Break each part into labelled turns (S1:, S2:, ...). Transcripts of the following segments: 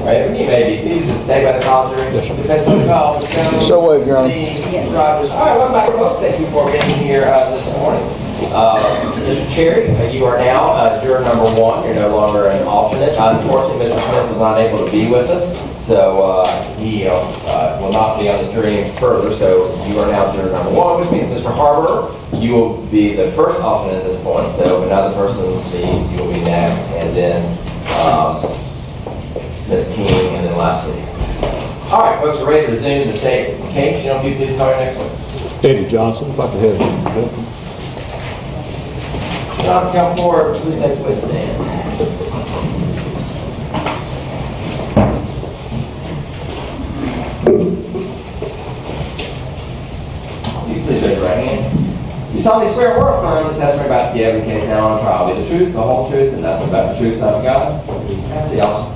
S1: Raven, you may be seated and stay by the call during the defense protocol.
S2: So waved, Your Honor.
S1: Yes. Drivers. All right, welcome back, folks. Thank you for being here this morning. Mr. Cherry, you are now juror number 1. You're no longer an alternate. Unfortunately, Mr. Smith was not able to be with us, so he will not be on the jury any further. So you are now juror number 1, which means Mr. Harbour, you will be the first alternate at this point. So if another person leaves, you will be next, and then Ms. King, and then lastly. All right, folks, we're ready to resume the state's case. You know, if you please call your next witness.
S3: Eddie Johnson, if I could have him.
S1: Johnson, come forward. Please take the witness stand. You please raise your right hand. You solemnly swear or affirm the testimony about to give in case now on trial be the truth, the whole truth, and nothing but the truth, so help you God. That's the officer.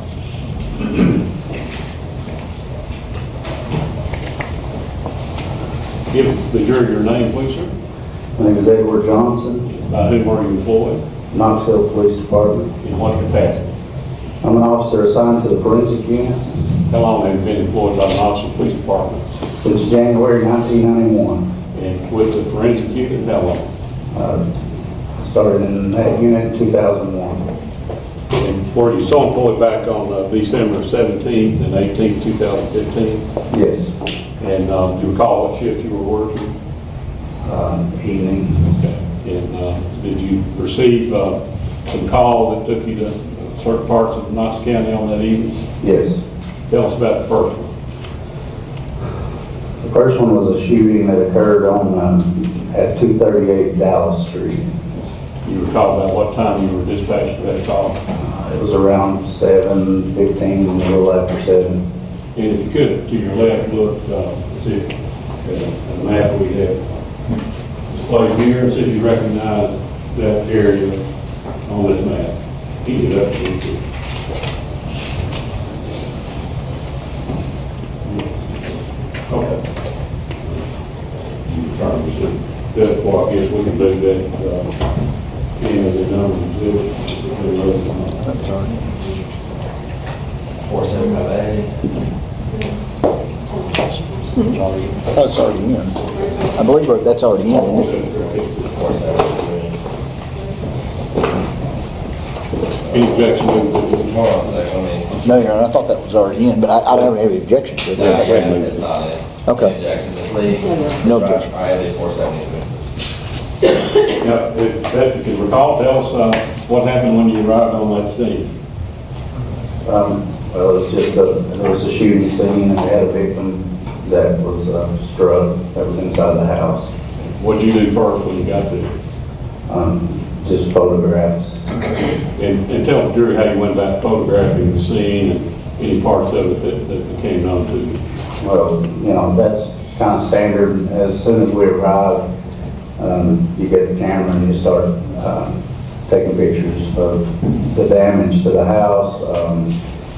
S3: Give the jury your name, please, sir.
S4: My name is Edward Johnson,
S3: By whom are you employed?
S4: Knoxville Police Department.
S3: In what capacity?
S4: I'm an officer assigned to the forensic unit
S3: How long have you been employed by the Knoxville Police Department?
S4: since January 1991.
S3: And with the forensic unit, how long?
S4: I started in that unit in 2001.
S3: And were you so employed back on December 17th and 18th, 2015?
S4: Yes,
S3: And do you recall what shift you were working?
S4: evening.
S3: Okay. And did you receive some calls that took you to certain parts of Knox County on that evening?
S4: Yes.
S3: Tell us about the first one.
S4: The first one was a shooting that occurred on at 238 Dallas Street.
S3: You recall about what time you were dispatched to that call?
S4: It was around 7:15, a little after 7.
S3: And if you could, to your left, look, see if the map we have displayed here, see if you recognize that area on this map. Heat it up a little bit. Okay. You probably should, therefore, I guess we can do that, as a number of exhibits.
S1: 475A.
S2: That's already in. I believe that's already in, isn't it?
S1: 473.
S3: Any objection to
S1: Hold on a second, let me.
S2: No, Your Honor, I thought that was already in, but I don't have any objection to it.
S1: It's not in.
S2: Okay.
S1: Objection, Ms. Lee?
S2: No objection.
S1: All right, I did 473.
S3: Now, if you can recall, tell us what happened when you arrived on that scene.
S4: Well, it was just there was a shooting scene and we had a victim that was struck that was inside the house.
S3: What did you do first when you got there?
S4: Just photographs.
S3: And tell the jury how you went about photographing the scene and any parts of it that became known to you.
S4: Well, you know, that's kind of standard. As soon as we arrive, you get the camera and you start taking pictures of the damage to the house,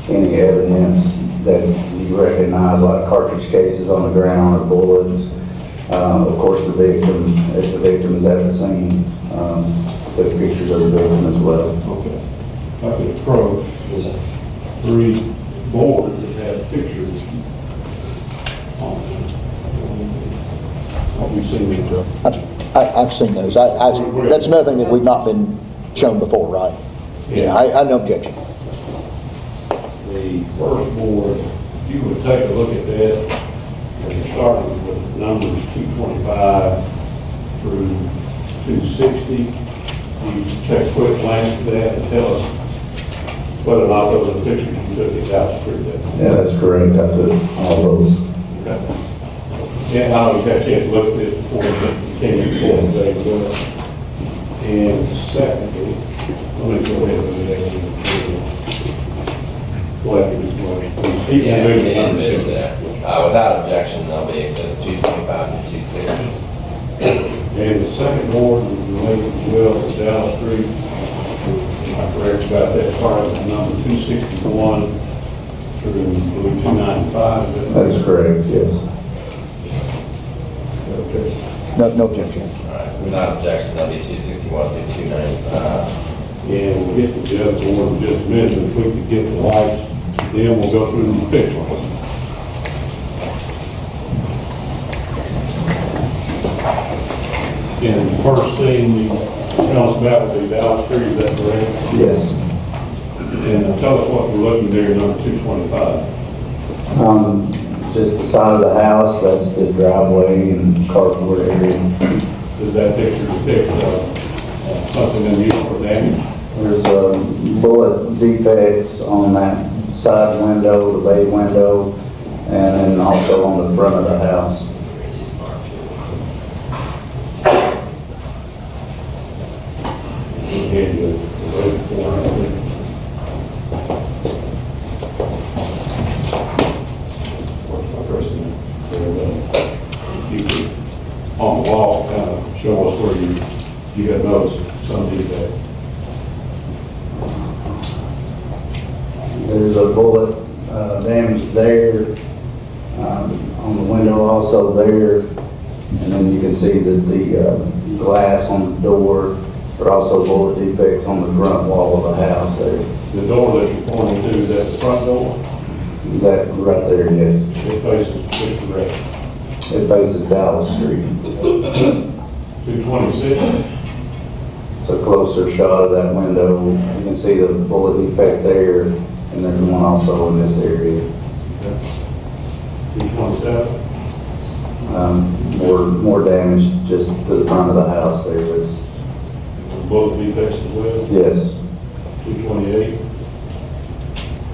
S4: any evidence that you recognize, like cartridge cases on the ground or bullets. Of course, the victim, if the victim is at the scene, took pictures of the victim as well.
S3: Okay. I could approach the 3 boards that have pictures on them. Have you seen it?
S2: I've seen those. That's nothing that we've not been shown before, right? Yeah, I have no objection.
S3: The first board, if you would take a look at that, and starting with numbers 225 through 260, you take a quick glance at that and tell us whether or not those are pictures you took at Dallas Street.
S4: Yeah, that's correct. I took all those.
S3: Okay. Yeah, I always got a chance to look at this before you came in before today. And secondly, let me go ahead and do that. Go after this one.
S1: Yeah, we did admit that. Without objection, they'll be exhibits 225 to 260.
S3: And the second board was related as well to Dallas Street. Am I correct about that? As far as number 261 through 295?
S4: That's correct, yes.
S3: Okay.
S2: No objection.
S1: All right, without objection, they'll be 261 through 295.
S3: And we'll get to the other board in just a minute. If we could get the lights Then we'll go through these pictures. And the first thing you tell us about would be Dallas Street, is that correct?
S4: Yes.
S3: And tell us what we're looking there, number 225.
S4: Just the side of the house, that's the driveway and carport area.
S3: Does that picture depict something unusual for damage?
S4: There's bullet defects on that side window, the bay window, and then also on the front of the house.
S3: And the road corner. Where's my person? If you could, on the wall, kind of show us where you have noticed some defect.
S4: There's a bullet damage there, on the window also there, and then you can see that the glass on the door, there are also bullet defects on the front wall of the house there.
S3: The door that you're pointing to, is that the front door?
S4: That right there, yes.
S3: It faces which direction?
S4: It faces Dallas Street.
S3: 226?
S4: It's a closer shot of that window. You can see the bullet defect there, and there's one also in this area.
S3: 227?
S4: More damage just to the front of the house there. It's,
S3: Bullet defects as well?
S4: yes,
S3: 228?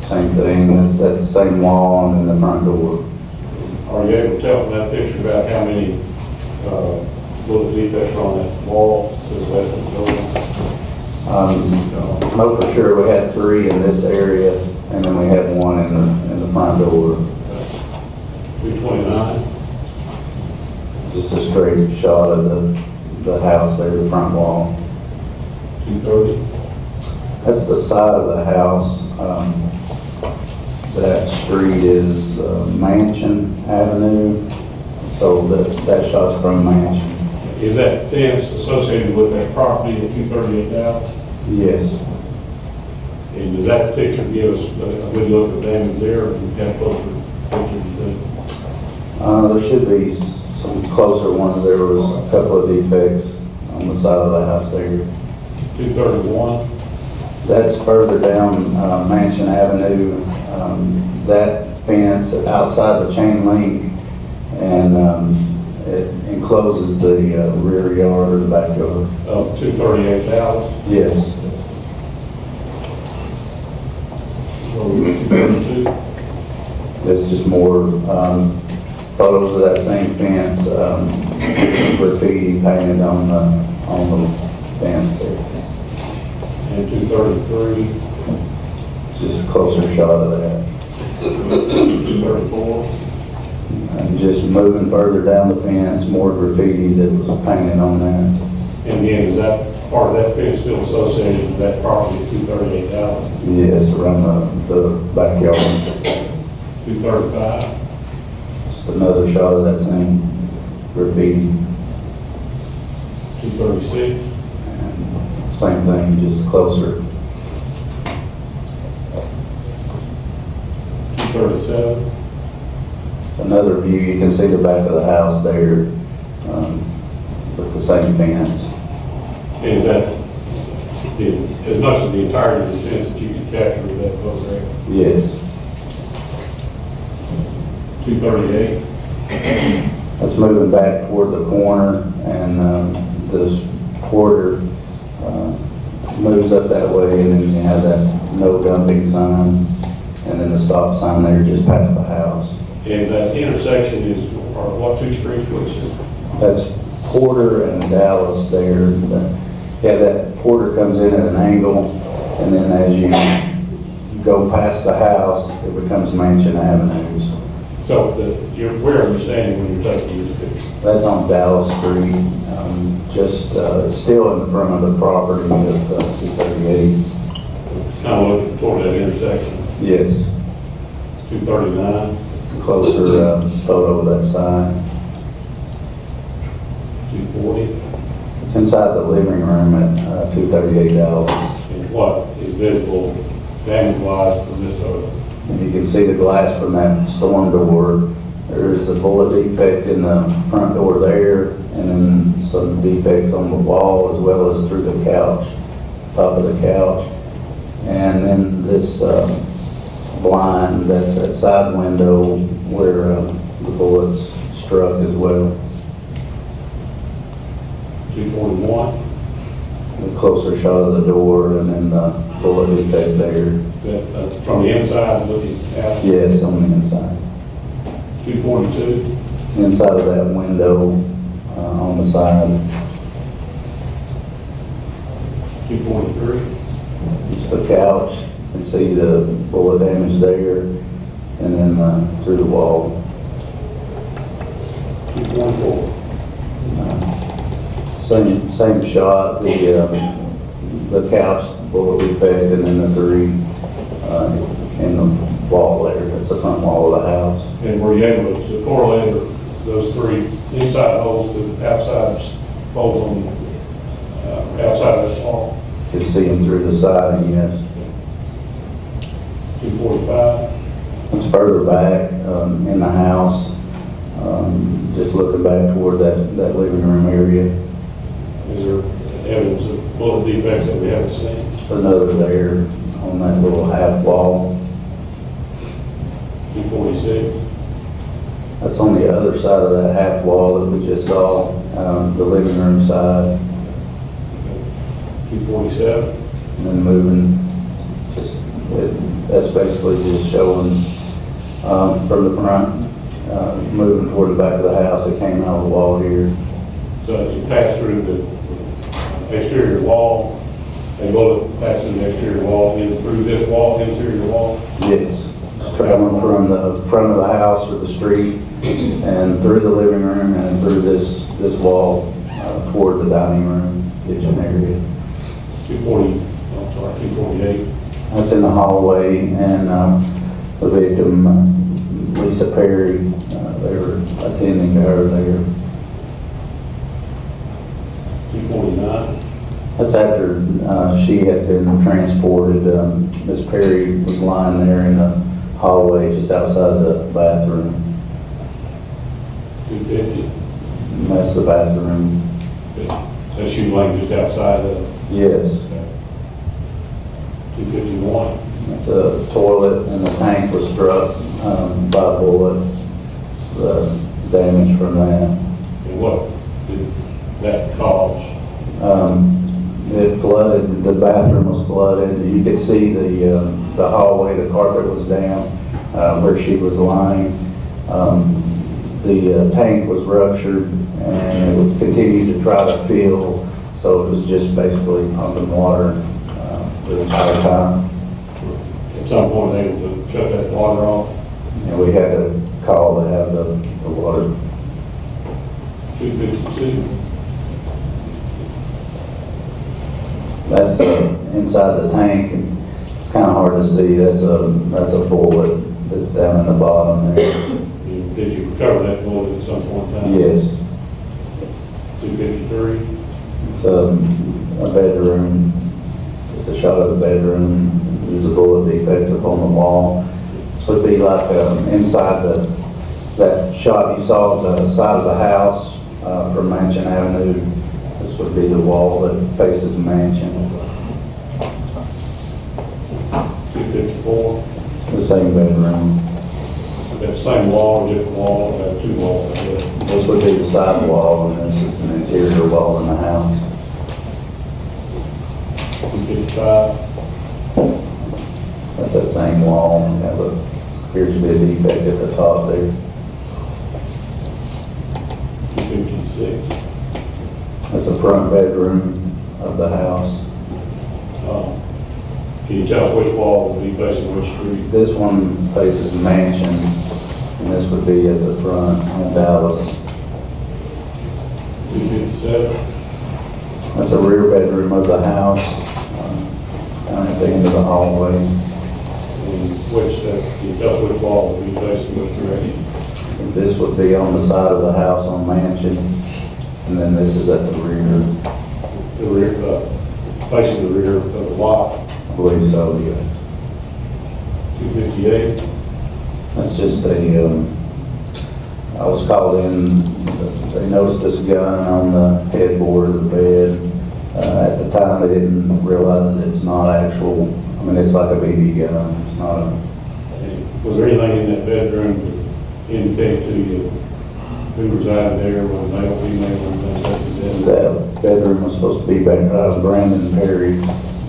S4: same thing. It's that same wall and then the front door.
S3: Are you able to tell from that picture about how many bullet defects are on that wall to the west of the building?
S4: Know for sure we had 3 in this area, and then we had 1 in the front door.
S3: 229?
S4: Just a straight shot of the house there, the front wall.
S3: 230?
S4: That's the side of the house. That street is Mansion Avenue, so that shot's from Mansion.
S3: Is that fence associated with that property at 238 Dallas?
S4: Yes.
S3: And does that picture give us a good look at damage there, or do you have closer pictures, you think?
S4: There should be some closer ones. There was a couple of defects on the side of the house there.
S3: 231?
S4: That's further down Mansion Avenue. That fence outside the chain link, and it encloses the rear yard or the backyard.
S3: 238 Dallas?
S4: Yes.
S3: 232?
S4: It's just more photos of that same fence, some graffiti painted on the fence there.
S3: And 233?
S4: It's just a closer shot of that.
S3: 234?
S4: And just moving further down the fence, more graffiti that was painted on that.
S3: And again, is that part of that fence still associated with that property at 238 Dallas?
S4: Yes, around the backyard.
S3: 235?
S4: Just another shot of that same graffiti.
S3: 236?
S4: And same thing, just closer.
S3: 237?
S4: Another view, you can see the back of the house there with the same fence.
S3: And is that as much of the entirety of the fence that you can capture with that photograph?
S4: Yes.
S3: 238?
S4: That's moving back toward the corner, and this quarter moves up that way, and then you have that no dumping sign, and then the stop sign there just past the house.
S3: And that intersection are what two streets, which is?
S4: That's Porter and Dallas there. Yeah, that Porter comes in at an angle, and then as you go past the house, it becomes Mansion Avenues.
S3: So where are you standing when you're taking this picture?
S4: That's on Dallas Street, just still in the front of the property of 238.
S3: Kind of looking toward that intersection,
S4: Yes,
S3: 239,
S4: closer photo of that side.
S3: 240,
S4: It's inside the living room at 238 Dallas.
S3: and what is visible damage-wise from this photo?
S4: And you can see the glass from that storm door. There is a bullet defect in the front door there, and then some defects on the wall as well as through the couch, top of the couch. And then this blind, that's that side window where the bullets struck as well.
S3: 241,
S4: A closer shot of the door and then the bullet defect there.
S3: that, from the inside looking out.
S4: Yes, on the inside.
S3: 242,
S4: Inside of that window on the side.
S3: 243,
S4: It's the couch. You can see the bullet damage there and then through the wall.
S3: 244,
S4: Same shot, the couch bullet defect and then the three in the wall there. That's the front wall of the house.
S3: and were you able to correlate those three inside holes to the outside holes on the outside of this wall?
S4: You can see them through the siding, yes.
S3: 245,
S4: It's further back in the house, just looking back toward that living room area.
S3: is there evidence of bullet defects that we haven't seen?
S4: Another there on that little half wall.
S3: 246,
S4: That's on the other side of that half wall that we just saw, the living room side.
S3: 247,
S4: And then moving, that's basically just showing from the front, moving toward the back of the house. It came out of the wall here.
S3: so you pass through the exterior wall, a bullet passed through the exterior wall, in through this wall, interior wall.
S4: Yes, it's traveling from the front of the house or the street and through the living room and through this wall toward the dining room, kitchen area.
S3: 248,
S4: That's in the hallway, and the victim, Lisa Perry, they were attending to her there.
S3: 249,
S4: That's after she had been transported. Miss Perry was lying there in the hallway just outside the bathroom.
S3: 250,
S4: And that's the bathroom.
S3: so she was laying just outside of,
S4: Yes,
S3: 251,
S4: it's a toilet, and the tank was struck by a bullet. The damage from that.
S3: and what did that cause?
S4: It flooded, the bathroom was flooded. You could see the hallway, the carpet was down where she was lying. The tank was ruptured and it would continue to try to fill, so it was just basically pumping water the entire time.
S3: At some point, they able to shut that water off.
S4: And we had to call to have the water.
S3: 252,
S4: That's inside the tank, and it's kind of hard to see. That's a bullet that's down in the bottom there.
S3: did you recover that bullet at some point in time?
S4: Yes,
S3: 253,
S4: it's a bedroom. It's a shot of the bedroom. There's a bullet defect up on the wall. This would be like inside that shot you saw of the side of the house from Mansion Avenue. This would be the wall that faces Mansion.
S3: 254,
S4: The same bedroom.
S3: that same wall, different wall, two walls, I guess.
S4: This would be the side wall, and this is an interior wall in the house.
S3: 255,
S4: That's that same wall, and appears to be a defect at the top there.
S3: 256,
S4: That's the front bedroom of the house.
S3: can you tell us which wall would be facing which street?
S4: This one faces Mansion, and this would be at the front in Dallas.
S3: 257,
S4: That's a rear bedroom of the house, down at the end of the hallway.
S3: and which, can you tell us which wall would be facing which direction?
S4: This would be on the side of the house on Mansion, and then this is at the rear.
S3: The rear, facing the rear of the lot.
S4: I believe so, yeah.
S3: 258.
S4: That's just I was called in, they noticed this gun on the headboard of the bed. At the time, they didn't realize that it's not actual, I mean, it's like a BB gun, it's not a,
S3: Was there anything in that bedroom to indicate to you who resided there, was male, female, or anything such as that?
S4: that bedroom was supposed to be back, Brandon Perry's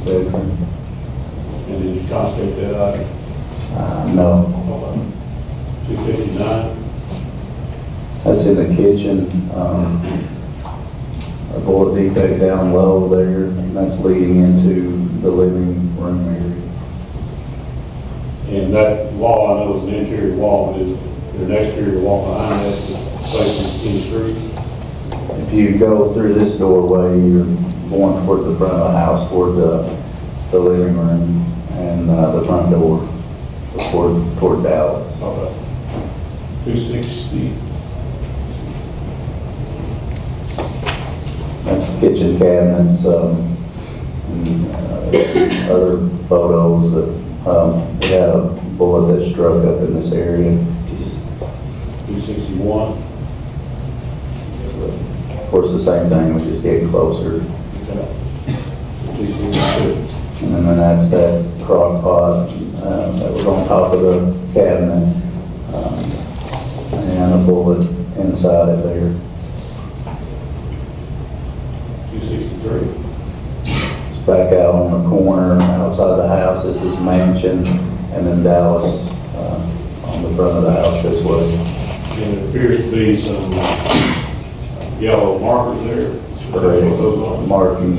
S4: bedroom.
S3: And did you contact that item?
S4: No,
S3: 259?
S4: that's in the kitchen, a bullet defect down low there, and that's leading into the living room area.
S3: And that wall, I know is an interior wall, but is there an exterior wall behind that that's facing in the street?
S4: If you go through this doorway, you're going toward the front of the house, toward the living room and the front door, toward Dallas.
S3: Talk about 260.
S4: That's kitchen cabinets, and other photos that, we had a bullet that struck up in this area.
S3: 261.
S4: Of course, the same thing, we just get closer.
S3: 262.
S4: And then that's that crock pot that was on top of the cabinet, and a bullet inside it there.
S3: 263.
S4: It's back out on the corner outside the house. This is Mansion, and then Dallas on the front of the house this way.
S3: And there appears to be some yellow markers there. What those are.
S4: Marking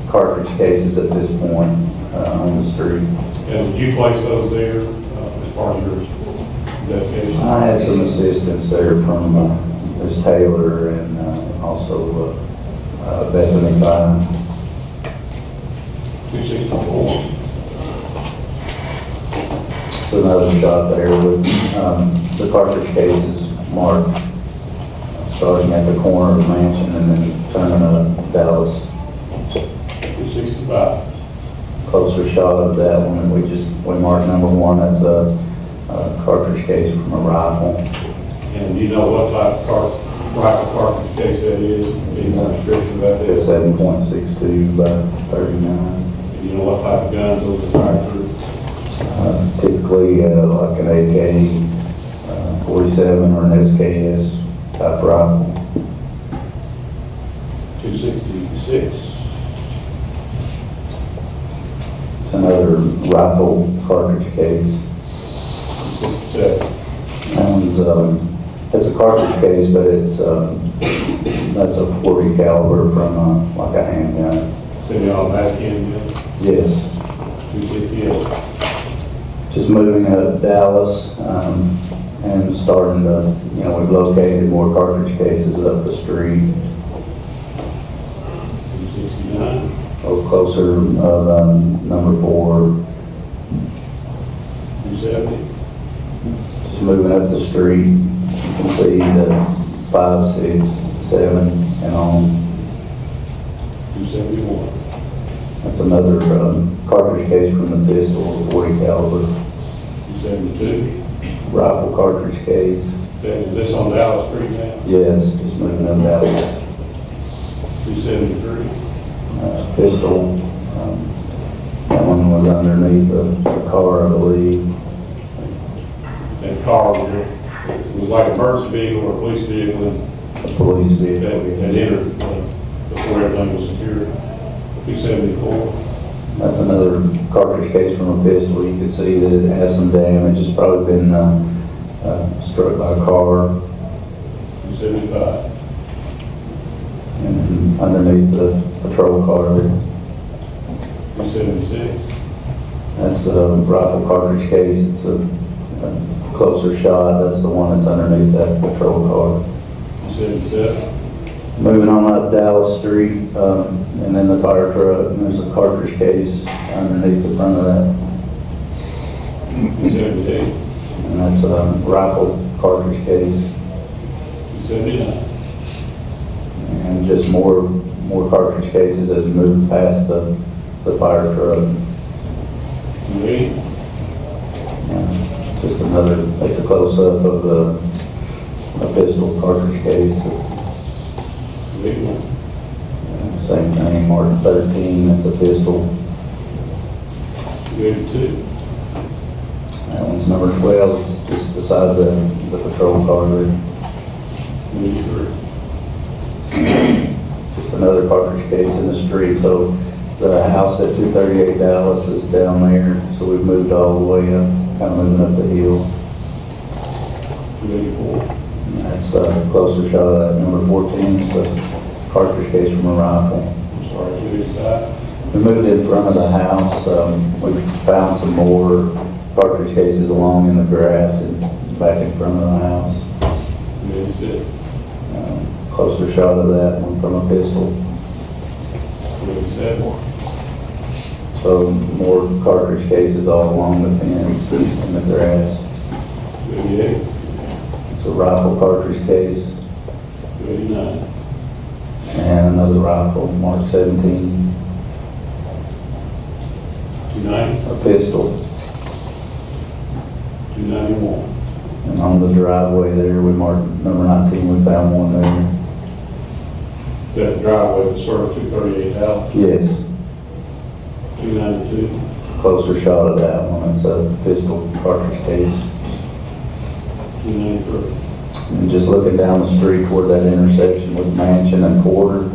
S4: cartridge cases at this point on the street.
S3: And did you place those there as part of your investigation?
S4: I had some assistance there from Ms. Taylor and also Bethany Fine.
S3: 264.
S4: So another shot there with the cartridge cases marked, starting at the corner of the Mansion and then turning up Dallas.
S3: 265.
S4: Closer shot of that one, and we marked number one. That's a cartridge case from a rifle.
S3: And do you know what type of rifle cartridge case that is? Any more restrictions about
S4: It's
S3: that?
S4: 7.62 by 39.
S3: Do you know what type of guns those are fired through?
S4: Typically, like an AK 47 or an SKS type rifle.
S3: 266.
S4: It's another rifle cartridge case.
S3: 267.
S4: And it's a cartridge case, but it's that's a 40 caliber from like a handgun.
S3: Semi-automatic handgun.
S4: Yes.
S3: 268.
S4: Just moving out of Dallas and starting to, we've located more cartridge cases up the street,
S3: 269.
S4: a little closer of number 4.
S3: 270.
S4: Just moving up the street, you can see the 5, 6, 7, and on.
S3: 271.
S4: That's another cartridge case from the pistol, 40 caliber
S3: 272.
S4: rifle cartridge case.
S3: Is this on Dallas Street now?
S4: Yes, just moving up Dallas.
S3: 273.
S4: Pistol. That one was underneath a car, I believe.
S3: That car was like an emergency vehicle or a police vehicle
S4: A police
S3: that
S4: vehicle.
S3: entered before everything was secured. 274.
S4: That's another cartridge case from a pistol. You can see that it has some damage. It's probably been struck by a car.
S3: 275.
S4: And then underneath the patrol car there.
S3: 276.
S4: That's a rifle cartridge case. It's a closer shot. That's the one that's underneath that patrol car.
S3: 277.
S4: Moving on up Dallas Street, and then the fire truck, and there's a cartridge case underneath the front of that.
S3: 278.
S4: And that's a rifle cartridge case.
S3: 279.
S4: And just more cartridge cases as we move past the fire truck.
S3: 280.
S4: Just another, takes a close-up of a pistol cartridge case.
S3: Big one.
S4: Same thing, Mark 13, that's a pistol.
S3: 282.
S4: That one's number 12, it's just beside the patrol car there.
S3: 83.
S4: Just another cartridge case in the street. So the house at 238 Dallas is down there, so we've moved all the way up, kind of moving up the hill.
S3: 284.
S4: And that's a closer shot of that number 14, it's a cartridge case from a rifle.
S3: I'm sorry, 285.
S4: We moved in front of the house, we found some more cartridge cases along in the grass and back in front of the house.
S3: 286.
S4: Closer shot of that one from a pistol.
S3: 287.
S4: So more cartridge cases all along the fence and in the grass.
S3: 288.
S4: It's a rifle cartridge case
S3: 289.
S4: and another rifle, Mark 17,
S3: 290.
S4: a pistol.
S3: 291.
S4: And on the driveway there, we marked number 19, we found one there.
S3: That driveway that serves 238 Dallas.
S4: Yes,
S3: 292.
S4: closer shot of that one, it's a pistol cartridge case.
S3: 293.
S4: And just looking down the street toward that intersection with Mansion and Porter,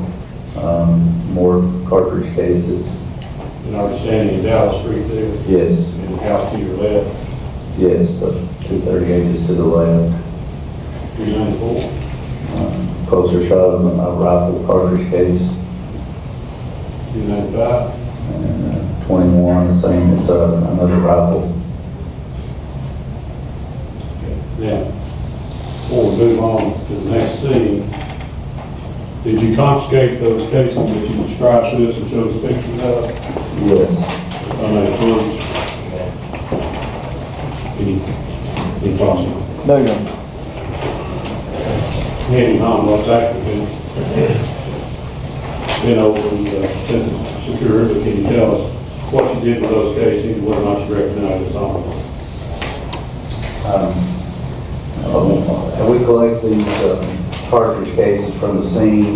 S4: more cartridge cases.
S3: And are standing in Dallas Street there,
S4: Yes,
S3: in the house to your left.
S4: yes, 238 is to the left.
S3: 294.
S4: Closer shot of a rifle cartridge case.
S3: 295.
S4: And 21, the same, it's another rifle.
S3: Now, before we move on to the next scene, did you confiscate those cases that you described to us and showed us pictures of?
S4: Yes,
S3: I mean, any possible?
S2: No, no.
S3: Handy on what's actually been opened, since secured, but can you tell us what you did with those cases, whether or not you recognize it's on them?
S4: and we collect these cartridge cases from the scene.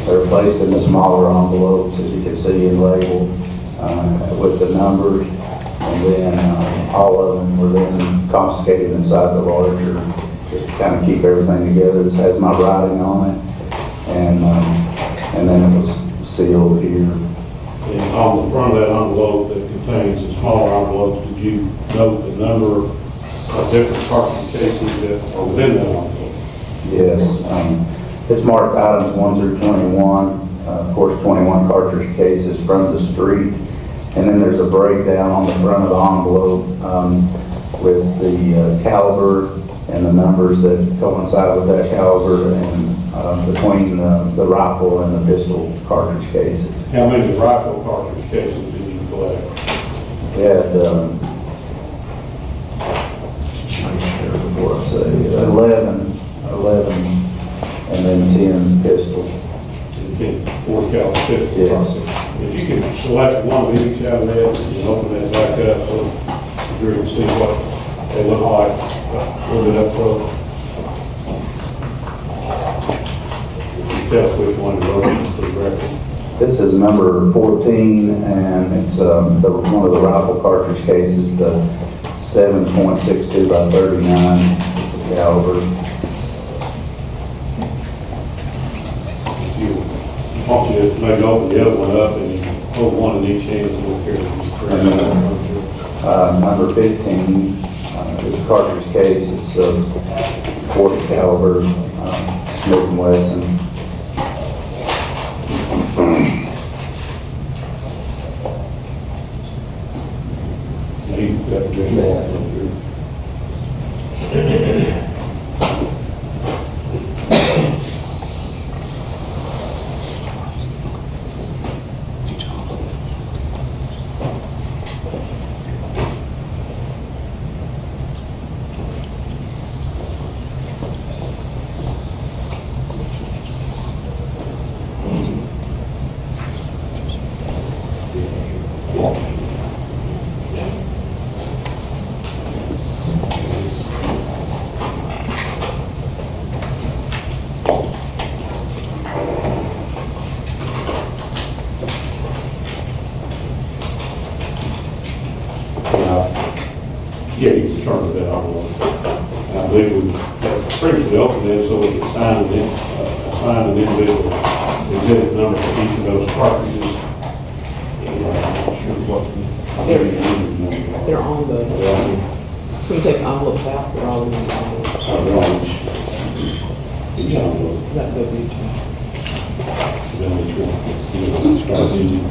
S4: They're placed in the smaller envelopes, as you can see, and labeled with the numbers. And then all of them were then confiscated inside the larger, just to kind of keep everything together. This has my writing on it, and then it was sealed here.
S3: And on the front of that envelope that contains the smaller envelopes, did you note the number of different cartridge cases that are within that envelope?
S4: Yes, it's marked items 1 through 21. Of course, 21 cartridge cases from the street. And then there's a breakdown on the front of the envelope with the caliber and the numbers that coincide with that caliber, and between the rifle and the pistol cartridge cases.
S3: How many rifle cartridge cases did you collect?
S4: We had, before I say, 11, and then 10 pistol.
S3: 4 caliber 50.
S4: Yes.
S3: If you could select one of each out of that and open that back up so you can see what they look like a little bit up close. If you tell us which one you're looking for the record.
S4: This is number 14, and it's one of the rifle cartridge cases, the 7.62 by 39 is the caliber.
S3: If you want to maybe open the other one up and you hold one in each hand and we'll carry it.
S4: Number 15 is a cartridge case. It's a 40 caliber Smith & Wesson.
S3: Yeah, you can turn it on. I believe we briefly opened it so we could assign an individual exhibit number for each of those properties. And I'm not sure what the.
S5: They're on the, when you take the envelopes out, they're all in the envelopes.
S3: They're on each envelope.
S5: That W2.
S3: Then which one? Start using.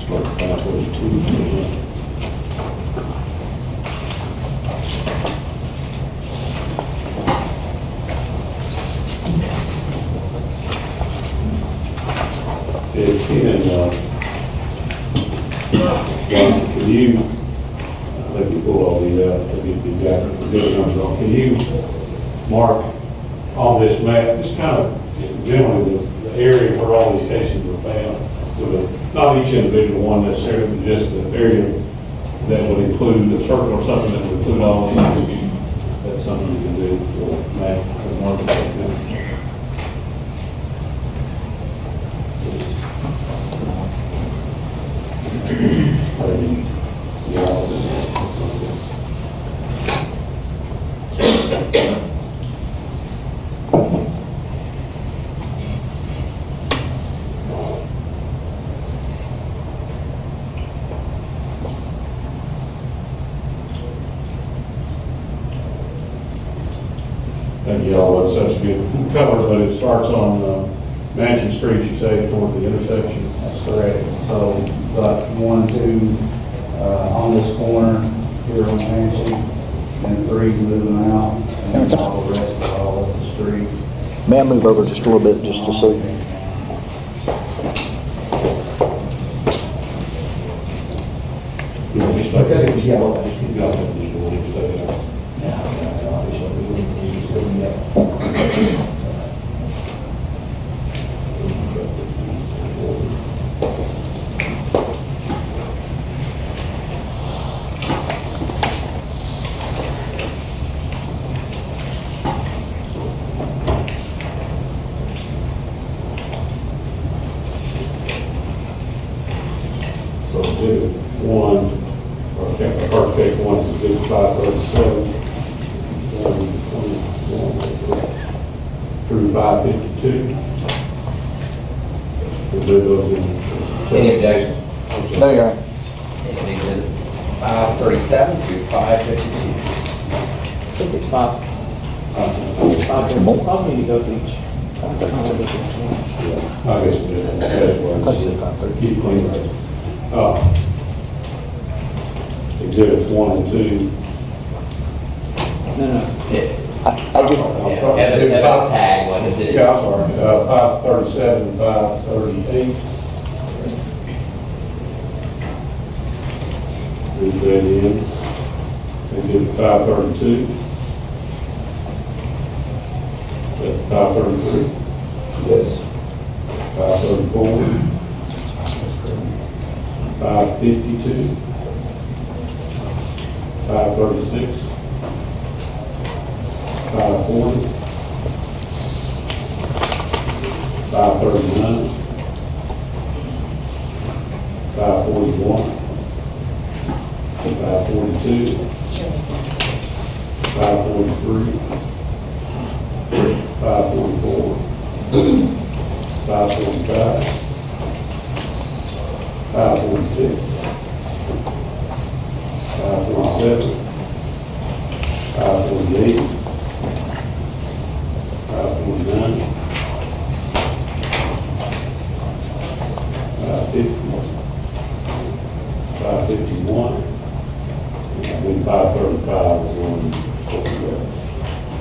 S3: Start 542. If you can you, let me pull all these out, to get the exact numbers on. Can you mark on this map, just kind of generally the area where all these cases were found, with not each individual one necessarily, but just the area that would include the circle or something that would include all these. That's something you can do for map and mark it. Thank you all, that's such a good cover, but it starts on Mansion Street, you say, toward the intersection.
S4: That's correct. So, got 1, 2, on this corner here on Mansion, and 3 moving out, and then all the rest are all up the street.
S2: May I move over just a little bit, just to see?
S3: So exhibit 1, or first case 1 is exhibit 537, through 552. We'll do those in.
S1: Any objections?
S2: No, Your Honor.
S1: And exhibits 537 through 552.
S5: I think it's 5.
S2: There's more.
S5: Probably need to go to each. I don't know which one.
S3: I guess that's
S2: I thought you said
S3: where
S2: 530.
S3: keep clean. Exhibits 1 and 2.
S5: No.
S2: I just,
S1: Yeah, Evan's tag one and two.
S3: Yeah, I'm sorry, 537, 538. Read that in. Exhibit 532. That's 533.
S4: Yes.
S3: 534. 552. 536. 540. 539. 541. 542. 543. 544. 545. 546. 547. 548. 549. 550. 551. And then 535 is one.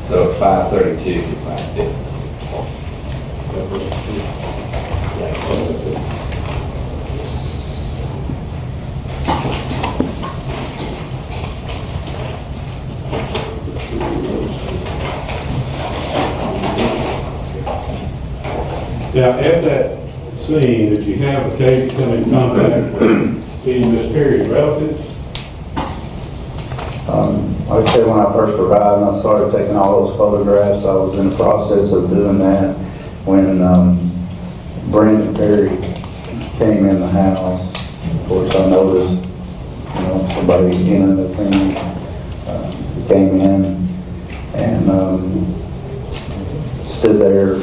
S1: So it's 532 through 550.
S3: Now, at that scene, did you have occasion to come in contact with any Miss Perry's relatives?
S4: Like I said, when I first arrived and I started taking all those photographs, I was in the process of doing that when Brandon Perry came in the house. Of course, I noticed, somebody in the scene. He came in and stood there,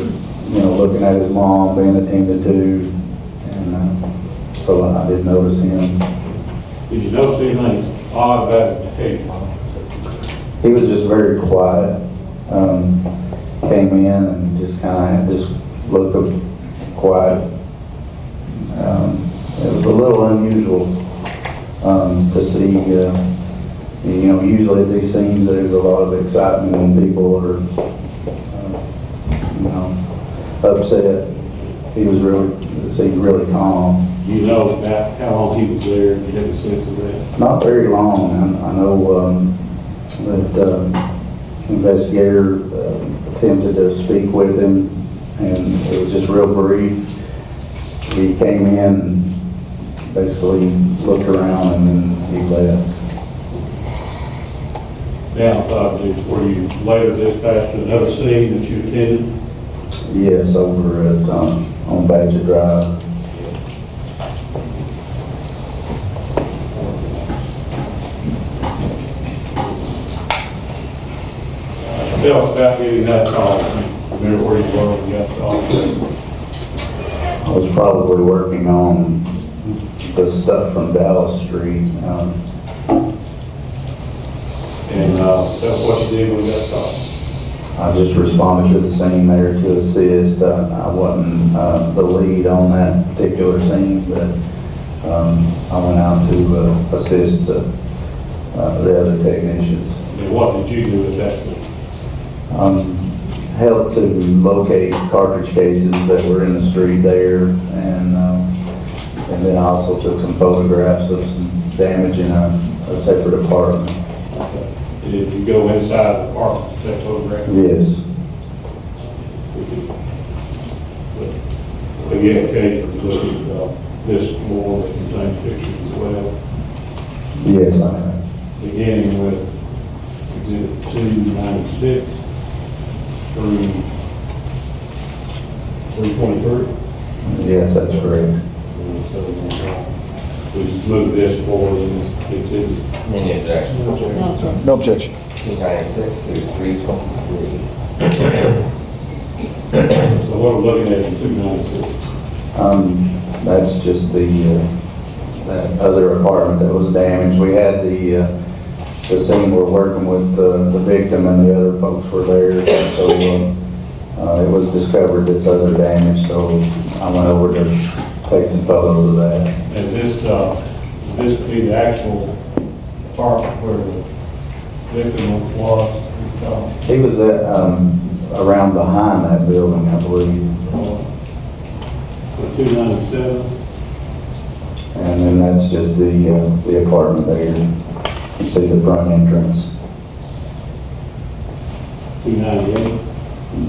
S4: looking at his mom being attended to, and so I did notice him.
S3: Did you notice anything odd about his behavior?
S4: He was just very quiet. Came in and just kind of just looked quiet. It was a little unusual to see. Usually at these scenes there's a lot of excitement when people are, upset. He seemed really calm.
S3: Do you know about how long he was there? Do you have a sense of that?
S4: Not very long. I know that investigator attempted to speak with him, and it was just real brief. He came in and basically looked around, and then he left.
S3: Now, were you later dispatched to another scene that you attended?
S4: Yes, over at on Badger Drive.
S3: Tell us about getting that call. Remember where you were when you got the call?
S4: I was probably working on the stuff from Dallas Street.
S3: And tell us what you did when you got the call.
S4: I just responded to the scene there to assist. I wasn't the lead on that particular scene, but I went out to assist the other technicians.
S3: And what did you do at that point?
S4: Helped to locate cartridge cases that were in the street there, and then I also took some photographs of some damage in a separate apartment.
S3: Did you go inside the apartment to take photographs?
S4: Yes.
S3: But you had occasion to look at this more and contain pictures as well.
S4: Yes, I have.
S3: Beginning with exhibit 296 through 323.
S4: Yes, that's correct.
S3: We move this forward and exhibit.
S1: Any objection?
S2: No objection.
S1: 296 through 323.
S3: So what we're looking at is 296.
S4: That's just that other apartment that was damaged. We had the scene we're working with the victim and the other folks were there. So it was discovered this other damage, so I went over to take some photos of that.
S3: Is this be the actual apartment where the victim was?
S4: He was at, around behind that building, I believe.
S3: For 297?
S4: And then that's just the apartment there. You can see the front entrance.
S3: 298?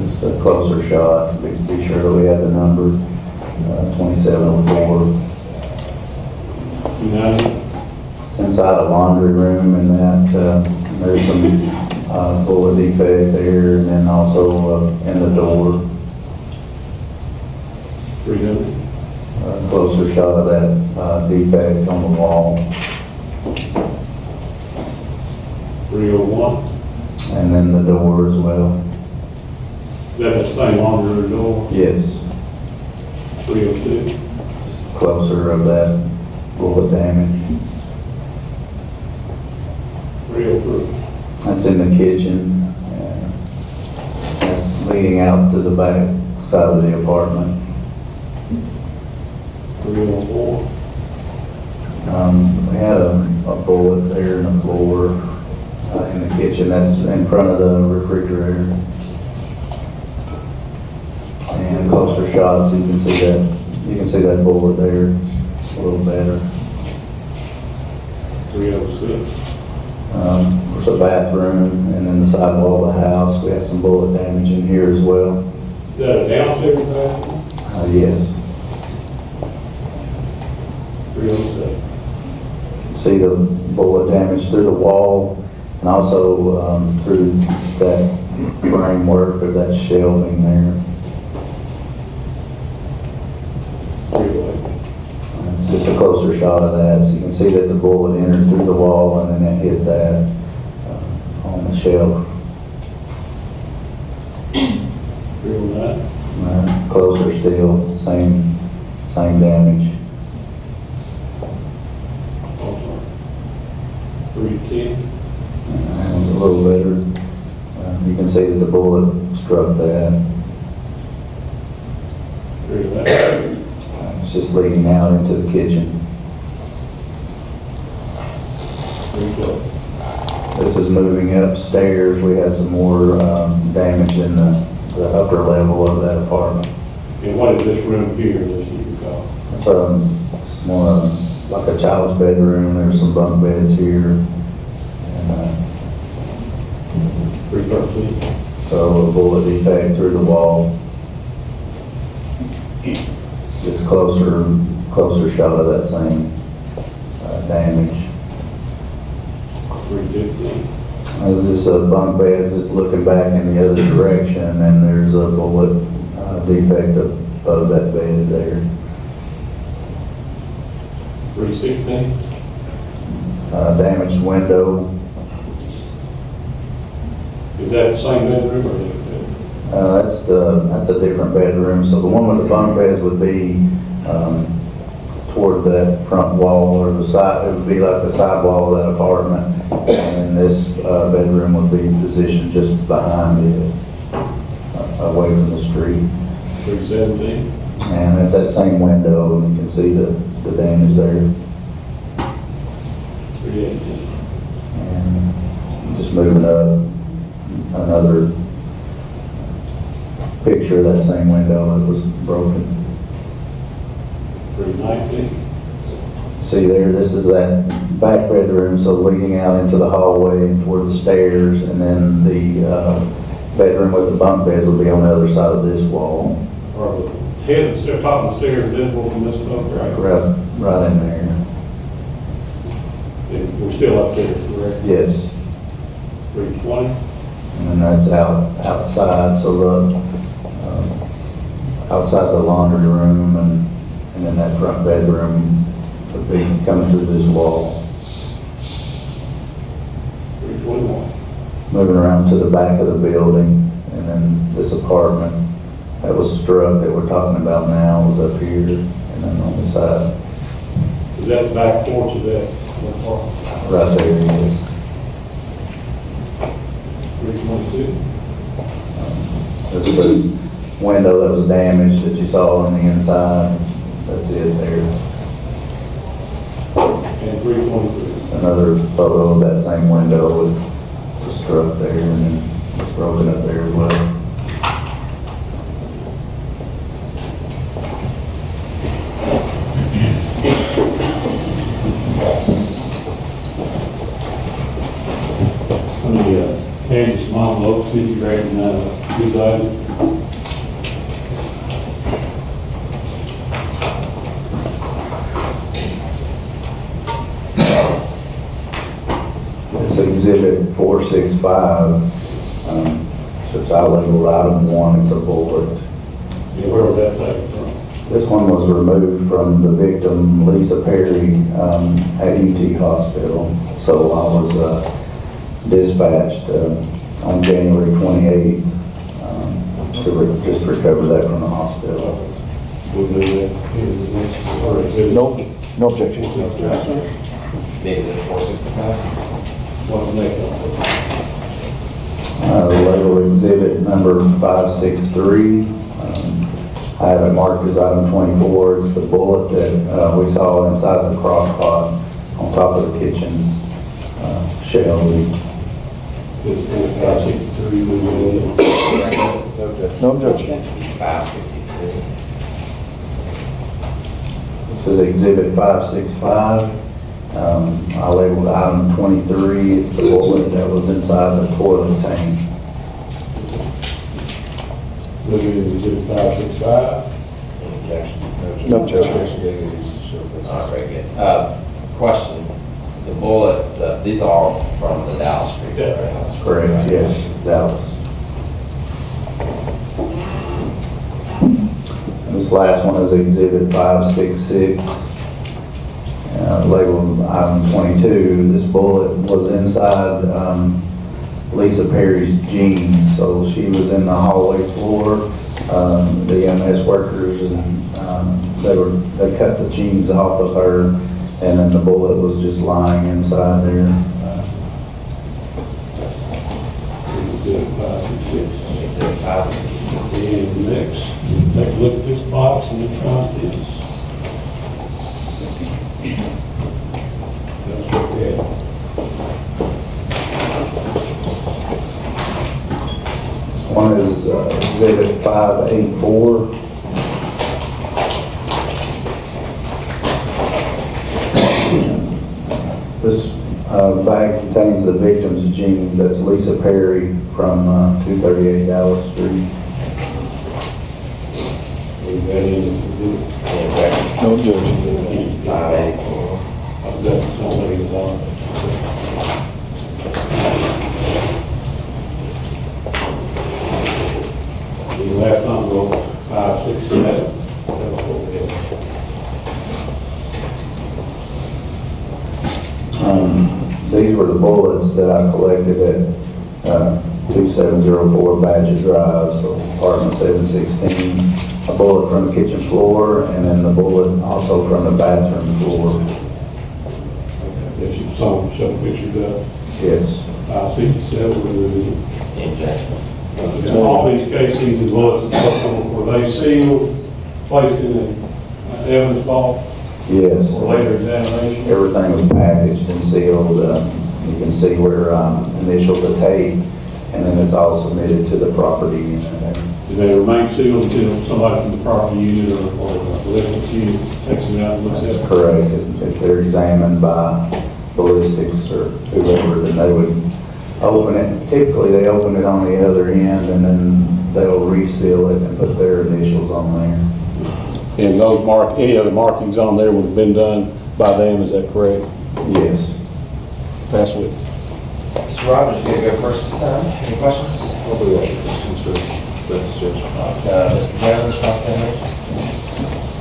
S4: Just a closer shot to be sure that we have the number, 2704.
S3: 290?
S4: It's inside a laundry room, and that there's some bullet defect there, and then also in the door.
S3: 300?
S4: Closer shot of that defect on the wall.
S3: 301?
S4: And then the door as well.
S3: Is that the same laundry room door?
S4: Yes,
S3: 302?
S4: closer of that bullet damage.
S3: 303?
S4: That's in the kitchen, leading out to the back side of the apartment.
S3: 304?
S4: We had a bullet there in the floor in the kitchen. That's in front of the refrigerator. And closer shots, you can see that bullet there a little better.
S3: 306?
S4: There's a bathroom, and then the side wall of the house. We had some bullet damage in here as well.
S3: Is that a downstairs bathroom?
S4: Yes.
S3: 307.
S4: See the bullet damage through the wall and also through that framework or that shelving there.
S3: 308.
S4: It's just a closer shot of that, so you can see that the bullet entered through the wall and then it hit that on the shelf.
S3: 309.
S4: Closer still, same damage.
S3: 310.
S4: That was a little better. You can see that the bullet struck that.
S3: 311.
S4: It's just leading out into the kitchen.
S3: 312.
S4: This is moving upstairs. We had some more damage in the upper level of that apartment.
S3: And what is this room here, this you recall?
S4: It's more like a child's bedroom. There's some bunk beds here. And,
S3: 313.
S4: so a bullet defect through the wall. Just closer shot of that same damage.
S3: 315.
S4: This is a bunk bed, just looking back in the other direction, and there's a bullet defect above that bed there.
S3: 316.
S4: Damaged window.
S3: Is that the same bedroom or different bedroom?
S4: That's a different bedroom. So the one with the bunk beds would be toward that front wall or the side. It would be like the side wall of that apartment, and this bedroom would be positioned just behind it, away from the street.
S3: 317.
S4: And it's that same window, and you can see the damage there.
S3: 318.
S4: And just moving up, another picture of that same window that was broken.
S3: 319.
S4: See there, this is that back bedroom, so leading out into the hallway and toward the stairs, and then the bedroom with the bunk beds would be on the other side of this wall,
S3: Or the head, the top of the stairs visible from this photograph?
S4: right in there.
S3: And we're still up there, correct?
S4: Yes,
S3: 320.
S4: and that's outside, so outside the laundry room, and then that front bedroom would be coming through this wall.
S3: 321.
S4: Moving around to the back of the building, and then this apartment that was struck that we're talking about now was up here, and then on the side,
S3: Is that the back porch of that apartment?
S4: right there it is.
S3: 322.
S4: This is the window that was damaged that you saw on the inside. That's it there.
S3: And 323.
S4: Another photo of that same window was struck there, and then it's broken up there as well.
S3: How many Kansas mom loads did you reckon reside?
S4: It's Exhibit 465. So it's labeled item 1, it's a bullet.
S3: Yeah, where was that taken from?
S4: This one was removed from the victim, Lisa Perry, at UT Hospital. So I was dispatched on January 28th to just recover that from the hospital.
S3: We'll do that. Or exhibit-
S2: No objection.
S1: Exhibit 465.
S3: What's next?
S4: Label exhibit number 563. I have it marked as item 24. It's the bullet that we saw inside the crock pot on top of the kitchen shelf.
S3: This is 563, we will.
S2: No objection.
S1: 563.
S4: This is exhibit 565. I labeled item 23. It's the bullet that was inside the toilet tank.
S3: Looking at exhibit 565.
S2: No objection.
S1: All right, very good. Question, the bullet, these are all from the Dallas Street.
S3: Yeah.
S1: Right?
S4: Correct, yes, Dallas. This last one is Exhibit 566, labeled item 22. This bullet was inside Lisa Perry's jeans, so she was in the hallway floor. The EMS workers, and they cut the jeans off of her, and then the bullet was just lying inside there.
S1: Exhibit 566.
S3: And next, take a look at this box and the front is. That's what we have.
S4: One is Exhibit 584. This bag contains the victim's jeans. That's Lisa Perry from 238 Dallas Street.
S3: We've got in
S1: Any objections?
S2: No objection.
S1: 584.
S3: I've got something on it. The last envelope, 567. That's what we have.
S4: These were the bullets that I collected at 2704 Badger Drive, so apartment 716. A bullet from the kitchen floor, and then the bullet also from the bathroom floor.
S3: Yes, you saw, show pictures of,
S4: Yes.
S3: 567,
S1: Any objections?
S3: all these cases, the bullets and so forth, were they sealed, placed in an evidence vault
S4: Yes.
S3: for later examination?
S4: Everything was packaged and sealed. You can see where initial the tape, and then it's all submitted to the property unit.
S3: Do they remain sealed until somebody from the property unit or the ballistics unit takes it out and looks at
S4: That's
S3: it?
S4: correct. If they're examined by ballistics or whoever, then they would open it. Typically, they open it on the other end, and then they'll reseal it and put their initials on there.
S6: And those any other markings on there would have been done by them, is that correct?
S4: Yes.
S6: Pass with.
S1: Mr. Rogers, you gonna go first this time? Any questions?
S7: Probably all the questions for this judge.
S1: Mr. Jones, cross-examination?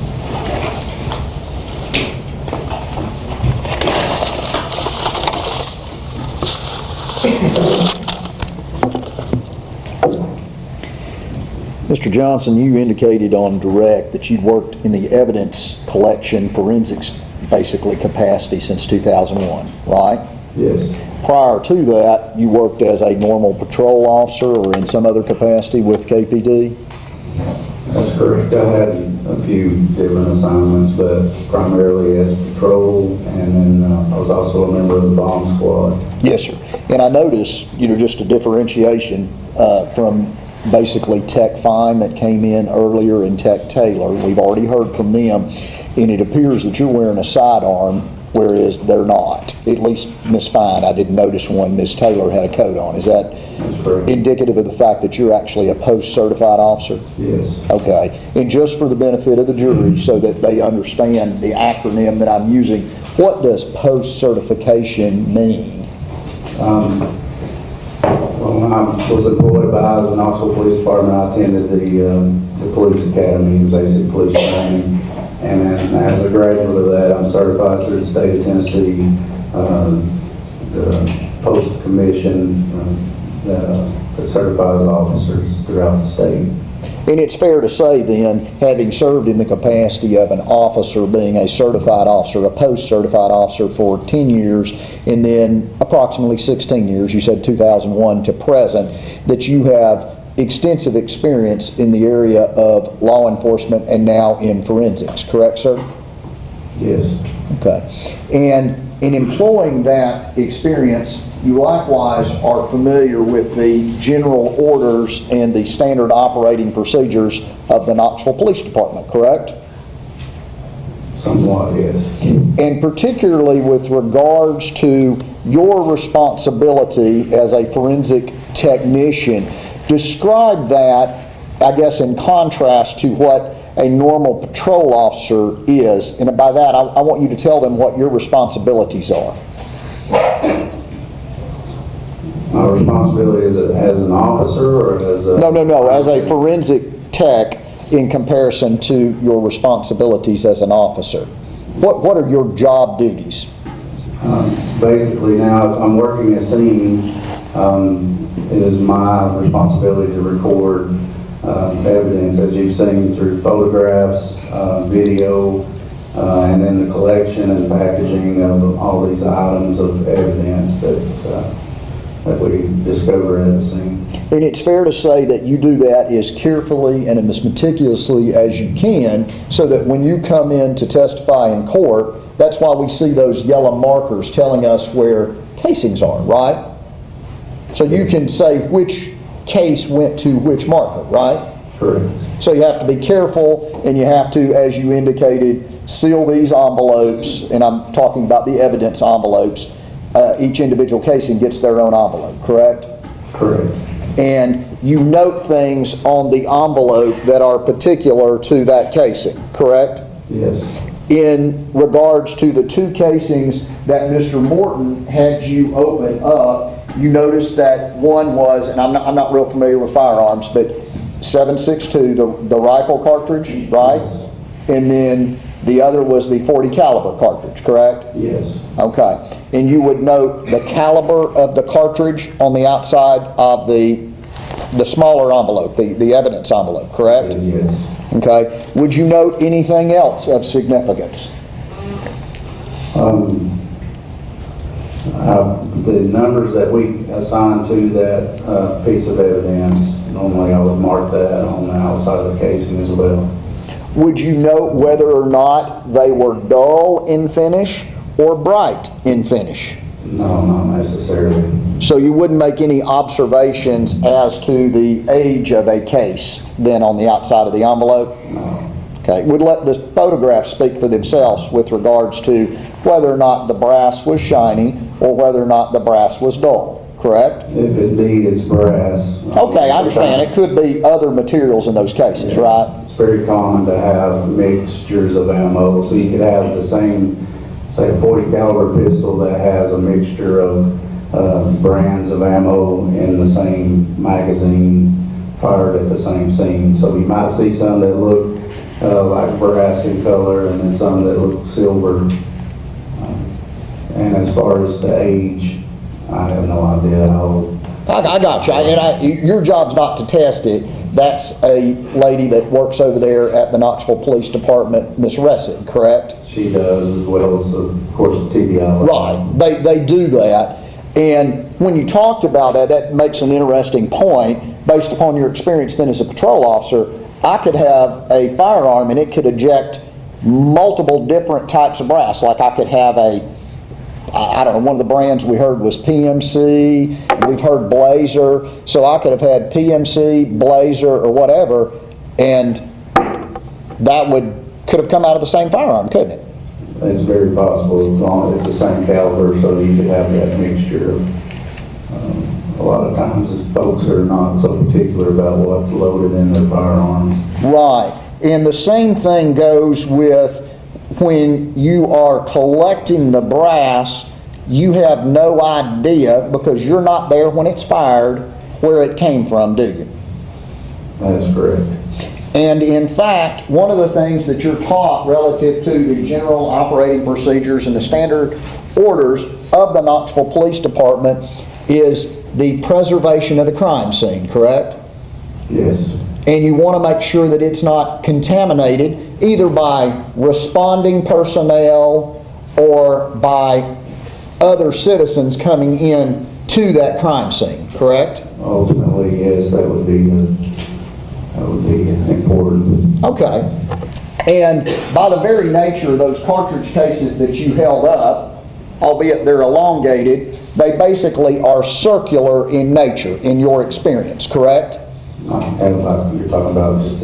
S2: Mr. Johnson, you indicated on direct that you'd worked in the evidence collection forensics, basically capacity since 2001, right?
S4: Yes.
S2: Prior to that, you worked as a normal patrol officer or in some other capacity with KPD?
S4: That's correct. I had a few different assignments, but primarily as patrol, and then I was also a member of the bomb squad.
S2: Yes, sir. And I noticed, just a differentiation from basically Tech Fine that came in earlier and Tech Taylor. We've already heard from them, and it appears that you're wearing a sidearm, whereas they're not. At least Miss Fine, I didn't notice one. Miss Taylor had a coat on. Is that
S4: That's correct.
S2: indicative of the fact that you're actually a post-certified officer?
S4: Yes.
S2: Okay. And just for the benefit of the jury, so that they understand the acronym that I'm using, what does post-certification mean?
S4: Well, when I was employed by the Knoxville Police Department, I attended the police academy, basic police training. And then as a graduate of that, I'm certified through the state of Tennessee, the post commission that certifies officers throughout the state.
S2: And it's fair to say then, having served in the capacity of an officer, being a certified officer, a post-certified officer for 10 years, and then approximately 16 years, you said 2001 to present, that you have extensive experience in the area of law enforcement and now in forensics, correct, sir?
S4: Yes.
S2: Okay. And in employing that experience, you likewise are familiar with the general orders and the standard operating procedures of the Knoxville Police Department, correct?
S4: Somewhat, yes.
S2: And particularly with regards to your responsibility as a forensic technician, describe that I guess in contrast to what a normal patrol officer is. And by that, I want you to tell them what your responsibilities are.
S4: My responsibility is as an officer or as a...
S2: No, as a forensic tech in comparison to your responsibilities as an officer. What are your job duties?
S4: Basically now, I'm working a scene. It is my responsibility to record evidence, as you've seen, through photographs, video, and then the collection and packaging of all these items of evidence that we discover at the scene.
S2: And it's fair to say that you do that as carefully and as meticulously as you can, so that when you come in to testify in court, that's why we see those yellow markers telling us where casings are, right? So you can say which case went to which marker, right?
S4: Correct.
S2: So you have to be careful, and you have to, as you indicated, seal these envelopes, and I'm talking about the evidence envelopes. Each individual casing gets their own envelope, correct?
S4: Correct.
S2: And you note things on the envelope that are particular to that casing, correct?
S4: Yes.
S2: In regards to the two casings that Mr. Morton had you open up, you noticed that one was, and I'm not real familiar with firearms, but 7.62, the rifle cartridge, right?
S4: Yes.
S2: And then the other was the .40 caliber cartridge, correct?
S4: Yes.
S2: Okay. And you would note the caliber of the cartridge on the outside of the smaller envelope, the evidence envelope, correct?
S4: Yes.
S2: Okay. Would you note anything else of significance?
S4: The numbers that we assign to that piece of evidence, normally I would mark that on the outside of the casing as well.
S2: Would you note whether or not they were dull in finish or bright in finish?
S4: No, not necessarily.
S2: So you wouldn't make any observations as to the age of a case then on the outside of the envelope?
S4: No.
S2: Okay, would let the photographs speak for themselves with regards to whether or not the brass was shiny or whether or not the brass was dull, correct?
S4: If indeed it's brass.
S2: Okay, I understand. It could be other materials in those cases, right?
S4: It's very common to have mixtures of ammo, so you could have the same, say, a .40 caliber pistol that has a mixture of brands of ammo in the same magazine fired at the same scene. So you might see some that look like brass in color and then some that look silver. And as far as the age, I have no idea how.
S2: I got you. And your job's not to test it. That's a lady that works over there at the Knoxville Police Department, Miss Ressig, correct?
S4: She does, as well as, of course, the TDI.
S2: Right. They do that. And when you talked about that, that makes an interesting point. Based upon your experience then as a patrol officer, I could have a firearm and it could eject multiple different types of brass. Like I could have I don't know, one of the brands we heard was PMC, we've heard Blazer, so I could have had PMC, Blazer, or whatever, and that could have come out of the same firearm, couldn't it?
S4: It's very possible, as long as it's the same caliber, so you could have that mixture. A lot of times folks are not so particular about what's loaded in their firearms.
S2: Right, and the same thing goes with when you are collecting the brass. You have no idea, because you're not there when it's fired, where it came from, do you?
S4: That's correct.
S2: And in fact, one of the things that you're taught relative to the general operating procedures and the standard orders of the Knoxville Police Department is the preservation of the crime scene, correct?
S4: Yes.
S2: And you want to make sure that it's not contaminated either by responding personnel or by other citizens coming in to that crime scene, correct?
S4: Ultimately, yes, that would be important.
S2: Okay. And by the very nature of those cartridge cases that you held up, albeit they're elongated, they basically are circular in nature, in your experience, correct?
S4: You're talking about just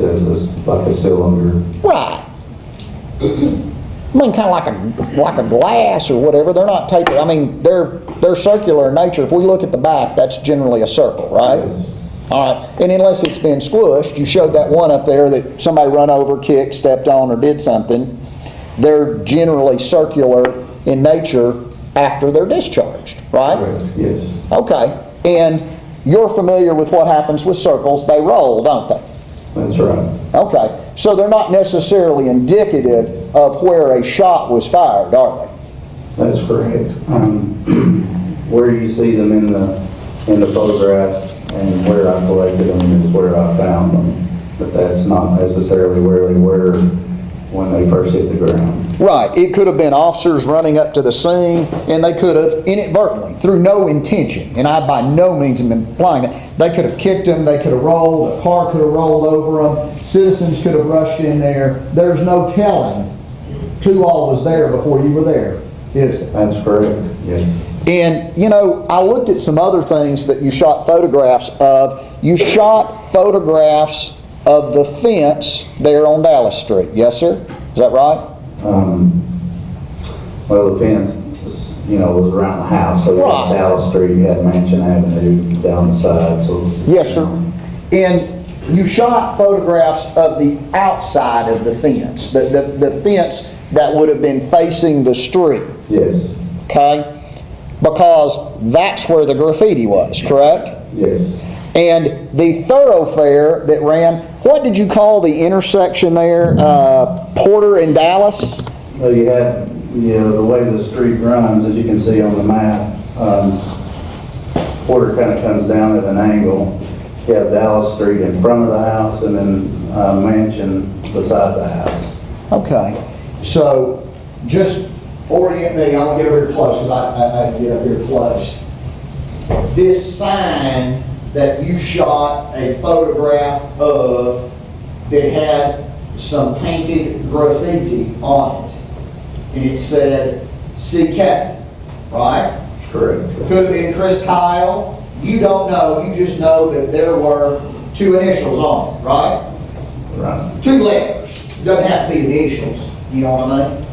S4: like a cylinder.
S2: Right. I mean, kind of like a glass or whatever. They're not tapered. I mean, they're circular in nature. If we look at the back, that's generally a circle, right?
S4: Yes.
S2: All right, and unless it's been squished, you showed that one up there that somebody run over, kicked, stepped on, or did something. They're generally circular in nature after they're discharged, right?
S4: Correct, yes.
S2: Okay, and you're familiar with what happens with circles. They roll, don't they?
S4: That's right.
S2: Okay, so they're not necessarily indicative of where a shot was fired, are they?
S4: That's correct. Where you see them in the photographs and where I collected them is where I found them. But that's not necessarily where they were when they first hit the ground.
S2: Right, it could have been officers running up to the scene, and they could have inadvertently, through no intention, and I by no means am implying that, they could have kicked them, they could have rolled, a car could have rolled over them, citizens could have rushed in there. There's no telling who all was there before you were there, is there?
S4: That's correct, yes.
S2: And, you know, I looked at some other things that you shot photographs of. You shot photographs of the fence there on Dallas Street, yes, sir? Is that right?
S4: Well, the fence was, was around the house, so you
S2: Right.
S4: had Dallas Street, you had Mansion Avenue down the side, so.
S2: Yes, sir. And you shot photographs of the outside of the fence, the fence that would have been facing the street,
S4: Yes,
S2: okay? Because that's where the graffiti was, correct?
S4: yes.
S2: And the thoroughfare that ran, what did you call the intersection there? Porter and Dallas?
S4: Well, you had, the way the street runs, as you can see on the map, Porter kind of comes down at an angle. You have Dallas Street in front of the house and then Mansion beside the house.
S2: Okay, so just orient me, I'll get over here close, because I get up here close. This sign that you shot a photograph of that had some painted graffiti on it, and it said CK, right?
S4: Correct.
S2: Could have been Chris Kyle, you don't know, you just know that there were two initials on it, right?
S4: Right.
S2: Two letters, doesn't have to be initials, you know what I mean?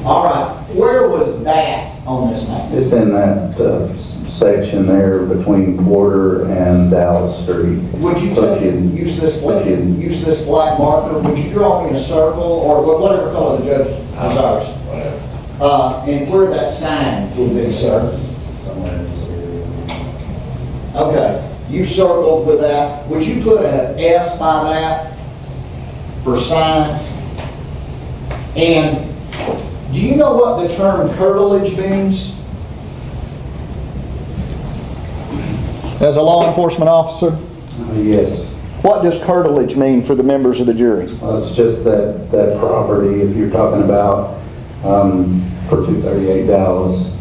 S2: All right, where was that on this map?
S4: It's in that section there between Porter and Dallas Street.
S2: Would you
S4: So
S2: take and use this black marker, would you draw me a circle, or whatever color the judge desires? And where that sign will be, sir? Okay, you circled with that. Would you put an S by that for sign? And do you know what the term curtilage means? As a law enforcement officer?
S4: Yes.
S2: What does curtilage mean for the members of the jury?
S4: Well, it's just that property, if you're talking about for 238 Dallas,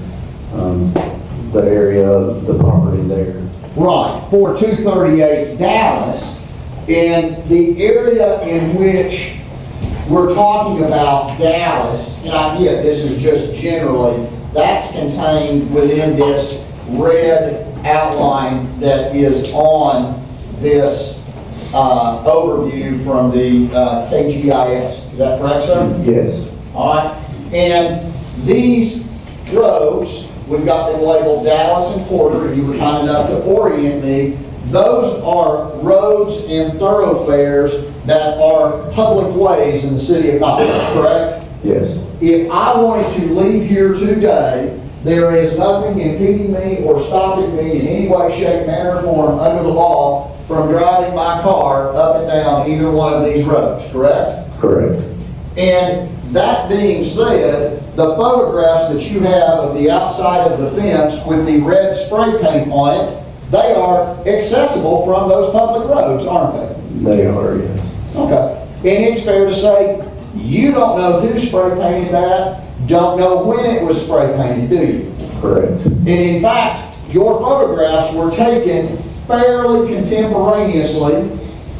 S4: the area of the property there.
S2: Right, for 238 Dallas, in the area in which we're talking about Dallas, and I get this is just generally, that's contained within this red outline that is on this overview from the KGIS. Is that correct, sir?
S4: Yes.
S2: All right, and these roads, we've got them labeled Dallas and Porter, you were kind enough to orient me. Those are roads and thoroughfares that are public ways in the city of Knoxville, correct?
S4: Yes.
S2: If I wanted to leave here today, there is nothing impeding me or stopping me in any way, shape, manner, or form under the law from driving my car up and down either one of these roads, correct?
S4: Correct.
S2: And that being said, the photographs that you have of the outside of the fence with the red spray paint on it, they are accessible from those public roads, aren't they?
S4: They are, yes.
S2: Okay. And it's fair to say, you don't know who spray painted that, don't know when it was spray painted, do you?
S4: Correct.
S2: And in fact, your photographs were taken fairly contemporaneously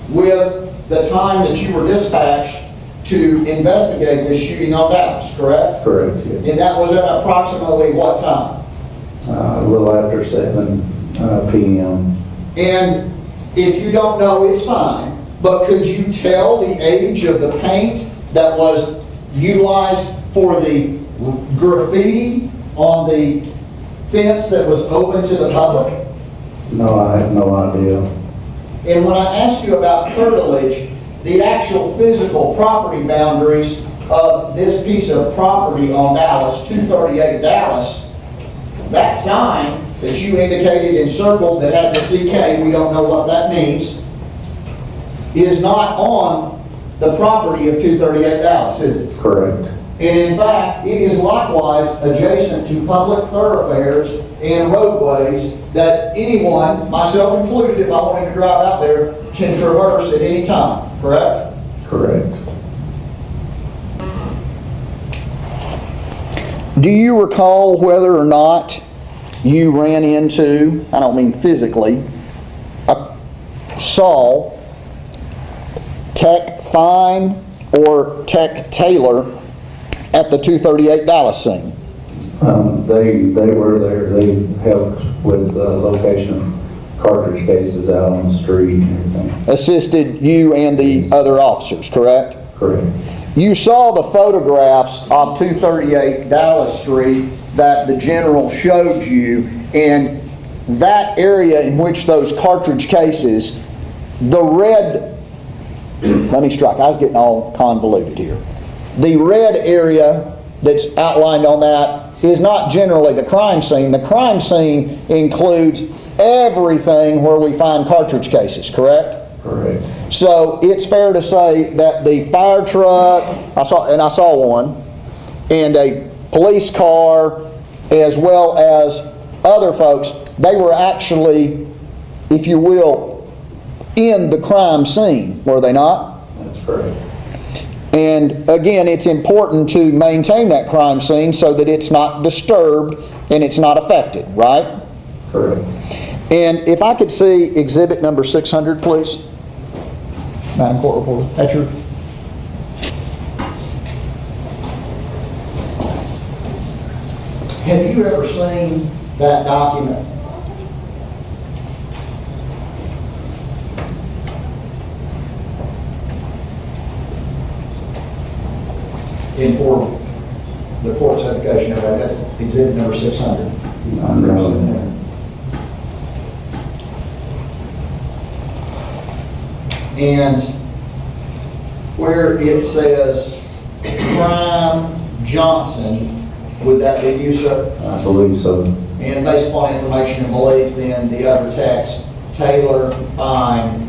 S2: with the time that you were dispatched to investigate this shooting on Dallas, correct?
S4: Correct, yes.
S2: And that was at approximately what time?
S4: A little after 7 p.m.
S2: And if you don't know, it's fine, but could you tell the age of the paint that was utilized for the graffiti on the fence that was open to the public?
S4: No, I have no idea.
S2: And when I asked you about curtilage, the actual physical property boundaries of this piece of property on Dallas, 238 Dallas, that sign that you indicated in circle that had the CK, we don't know what that means, is not on the property of 238 Dallas, is it?
S4: Correct.
S2: And in fact, it is likewise adjacent to public thoroughfares and roadways that anyone, myself included, if I wanted to drive out there, can traverse at any time, correct?
S4: Correct.
S2: Do you recall whether or not you ran into, I don't mean physically, saw Tech Fine or Tech Taylor at the 238 Dallas scene?
S4: They were there. They helped with the location of cartridge cases out on the street and everything.
S2: Assisted you and the other officers, correct?
S4: Correct.
S2: You saw the photographs of 238 Dallas Street that the general showed you, and that area in which those cartridge cases, the red, let me strike, I was getting all convoluted here. The red area that's outlined on that is not generally the crime scene. The crime scene includes everything where we find cartridge cases, correct?
S4: Correct.
S2: So it's fair to say that the fire truck, I saw one, and a police car, as well as other folks, they were actually, if you will, in the crime scene, were they not?
S4: That's correct.
S2: And again, it's important to maintain that crime scene so that it's not disturbed and it's not affected, right?
S4: Correct.
S2: And if I could see exhibit number 600, please. 9 court reporter. That's your. Have you ever seen that document? In for the court's application, that's exhibit number 600.
S4: No.
S2: And where it says Crime Johnson, would that be you, sir?
S4: I believe so.
S2: And based upon information and belief, then the other text, Taylor, Fine,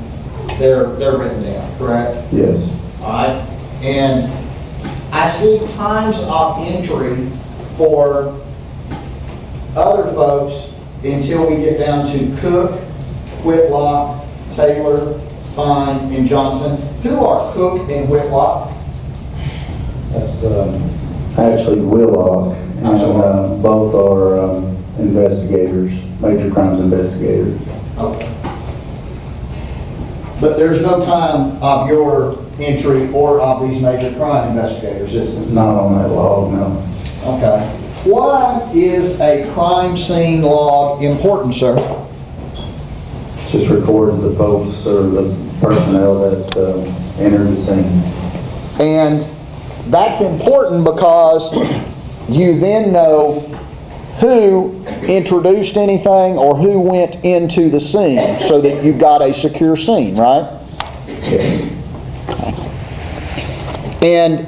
S2: they're written down, correct?
S4: Yes.
S2: All right. And I see times of entry for other folks until we get down to Cook, Whitlock, Taylor, Fine, and Johnson. Who are Cook and Whitlock?
S4: That's actually Willock, and both are investigators, major crimes investigators.
S2: Okay. But there's no time of your entry or of these major crime investigators, is there?
S4: Not on that log, no.
S2: Okay. Why is a crime scene log important, sir?
S4: Just records the folks or the personnel that entered the scene.
S2: And that's important because you then know who introduced anything or who went into the scene so that you've got a secure scene, right?
S4: Yes.
S2: And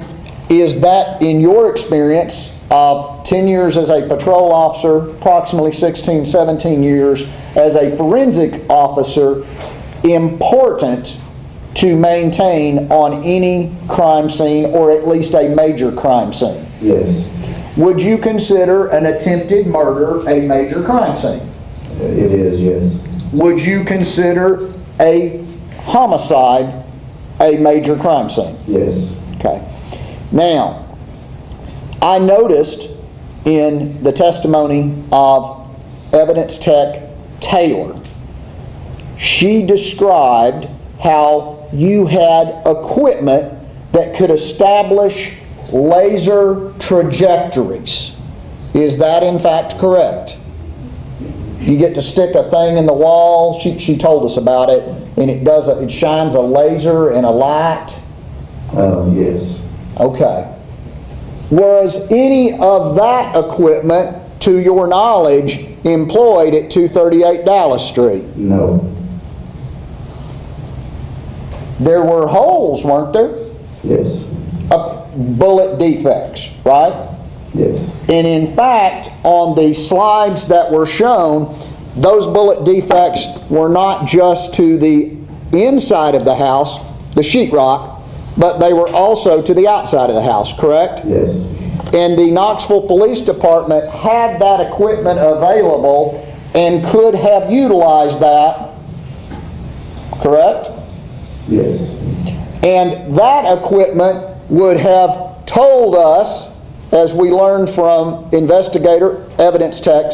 S2: is that, in your experience of 10 years as a patrol officer, approximately 16, 17 years as a forensic officer, important to maintain on any crime scene or at least a major crime scene?
S4: Yes.
S2: Would you consider an attempted murder a major crime scene?
S4: It is, yes.
S2: Would you consider a homicide a major crime scene?
S4: Yes.
S2: Okay. Now, I noticed in the testimony of Evidence Tech Taylor, she described how you had equipment that could establish laser trajectories. Is that in fact correct? You get to stick a thing in the wall. She told us about it, and it shines a laser and a light.
S4: Yes.
S2: Okay. Was any of that equipment, to your knowledge, employed at 238 Dallas Street?
S4: No.
S2: there were holes, weren't there?
S4: Yes,
S2: Bullet defects, right?
S4: yes,
S2: And in fact, on the slides that were shown, those bullet defects were not just to the inside of the house, the sheetrock, but they were also to the outside of the house, correct?
S4: yes,
S2: And the Knoxville Police Department had that equipment available and could have utilized that, correct?
S4: yes,
S2: And that equipment would have told us, as we learned from evidence tech,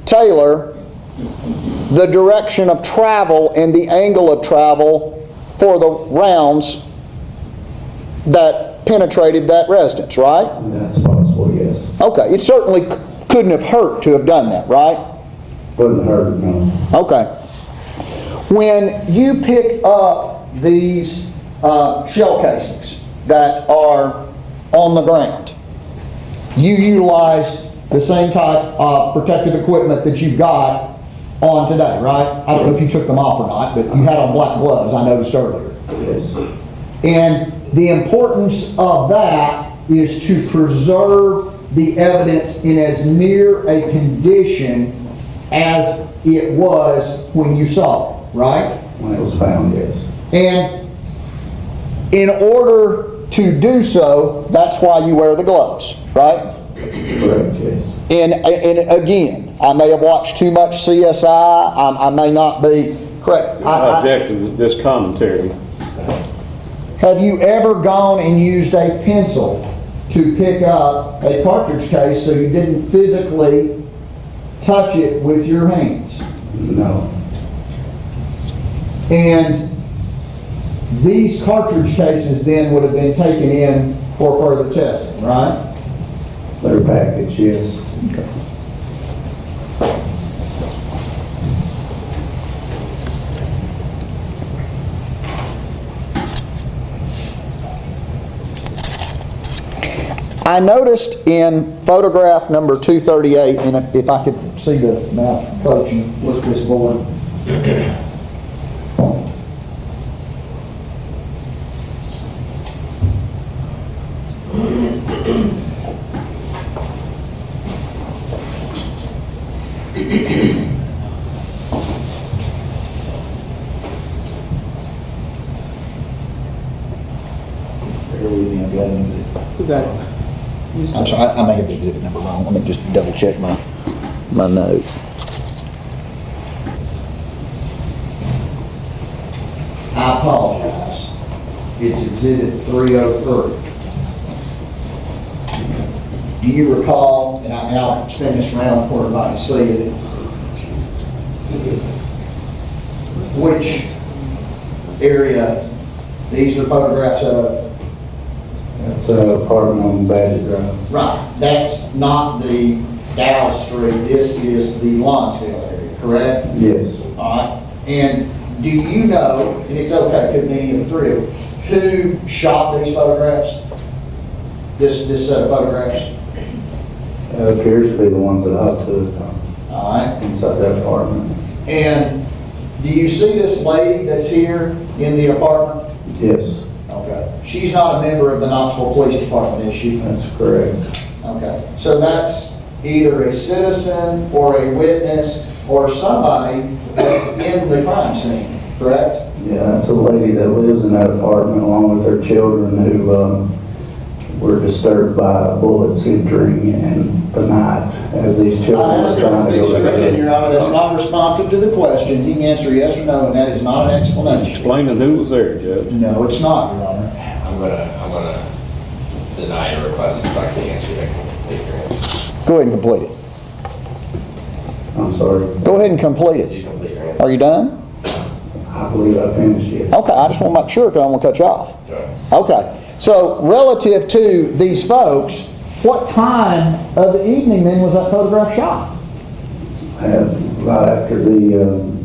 S2: Taylor, the direction of travel and the angle of travel for the rounds that penetrated that residence, right?
S4: that's possible, yes.
S2: Okay, it certainly couldn't have hurt to have done that, right?
S4: Wouldn't hurt, no.
S2: Okay. When you pick up these shell casings that are on the ground, you utilize the same type of protective equipment that you've got on today, right? I don't know if you took them off or not, but you had on black gloves, I noticed earlier.
S4: Yes,
S2: And the importance of that is to preserve the evidence in as near a condition as it was when you saw it, right?
S4: when it was found, yes.
S2: And in order to do so, that's why you wear the gloves, right?
S4: Correct, yes.
S2: And again, I may have watched too much CSI, I may not be correct.
S6: I object to this commentary.
S2: Have you ever gone and used a pencil to pick up a cartridge case so you didn't physically touch it with your hands?
S4: No,
S2: And these cartridge cases then would have been taken in for further testing, right?
S4: they're packaged, yes.
S2: I noticed in photograph number 238, and if I could see the map approaching with this board.
S5: Who got it?
S2: I'm sorry, I may have the exhibit number wrong. Let me just double check my note. I apologize. It's exhibit 303. Do you recall, and I'll spin this around for everybody to see it, which area these are photographs of?
S4: That's an apartment on Badger Drive.
S2: Right, that's not the Dallas Street, this is the Lonsdale area, correct?
S4: Yes,
S2: All right, and do you know, and it's okay, could be any of the three of them, who shot these photographs? This set of photographs?
S4: it appears to be the ones that I took
S2: All right,
S4: inside that apartment.
S2: and do you see this lady that's here in the apartment?
S4: Yes,
S2: Okay, she's not a member of the Knoxville Police Department, is she?
S4: that's correct.
S2: Okay, so that's either a citizen or a witness or somebody that's in the crime scene, correct?
S4: Yeah, that's a lady that lives in that apartment along with her children who were disturbed by bullets entering in the night as these
S2: I
S4: children were trying to go to
S2: understand, Your
S4: bed.
S2: Honor, that's not responsive to the question. You can answer yes or no, and that is not an explanation.
S6: Explaining who was there, Judge.
S2: No, it's not, Your Honor.
S1: I'm gonna deny your request if I can answer that.
S2: Go ahead and complete it.
S4: I'm sorry,
S2: Go ahead and complete
S1: You
S2: it.
S1: complete your answer.
S2: Are you done?
S4: I believe I finished it.
S2: Okay, I just want to make sure because I don't want to cut you off.
S1: Sure.
S2: Okay, so relative to these folks, what time of the evening then was that photograph shot?
S4: Right after the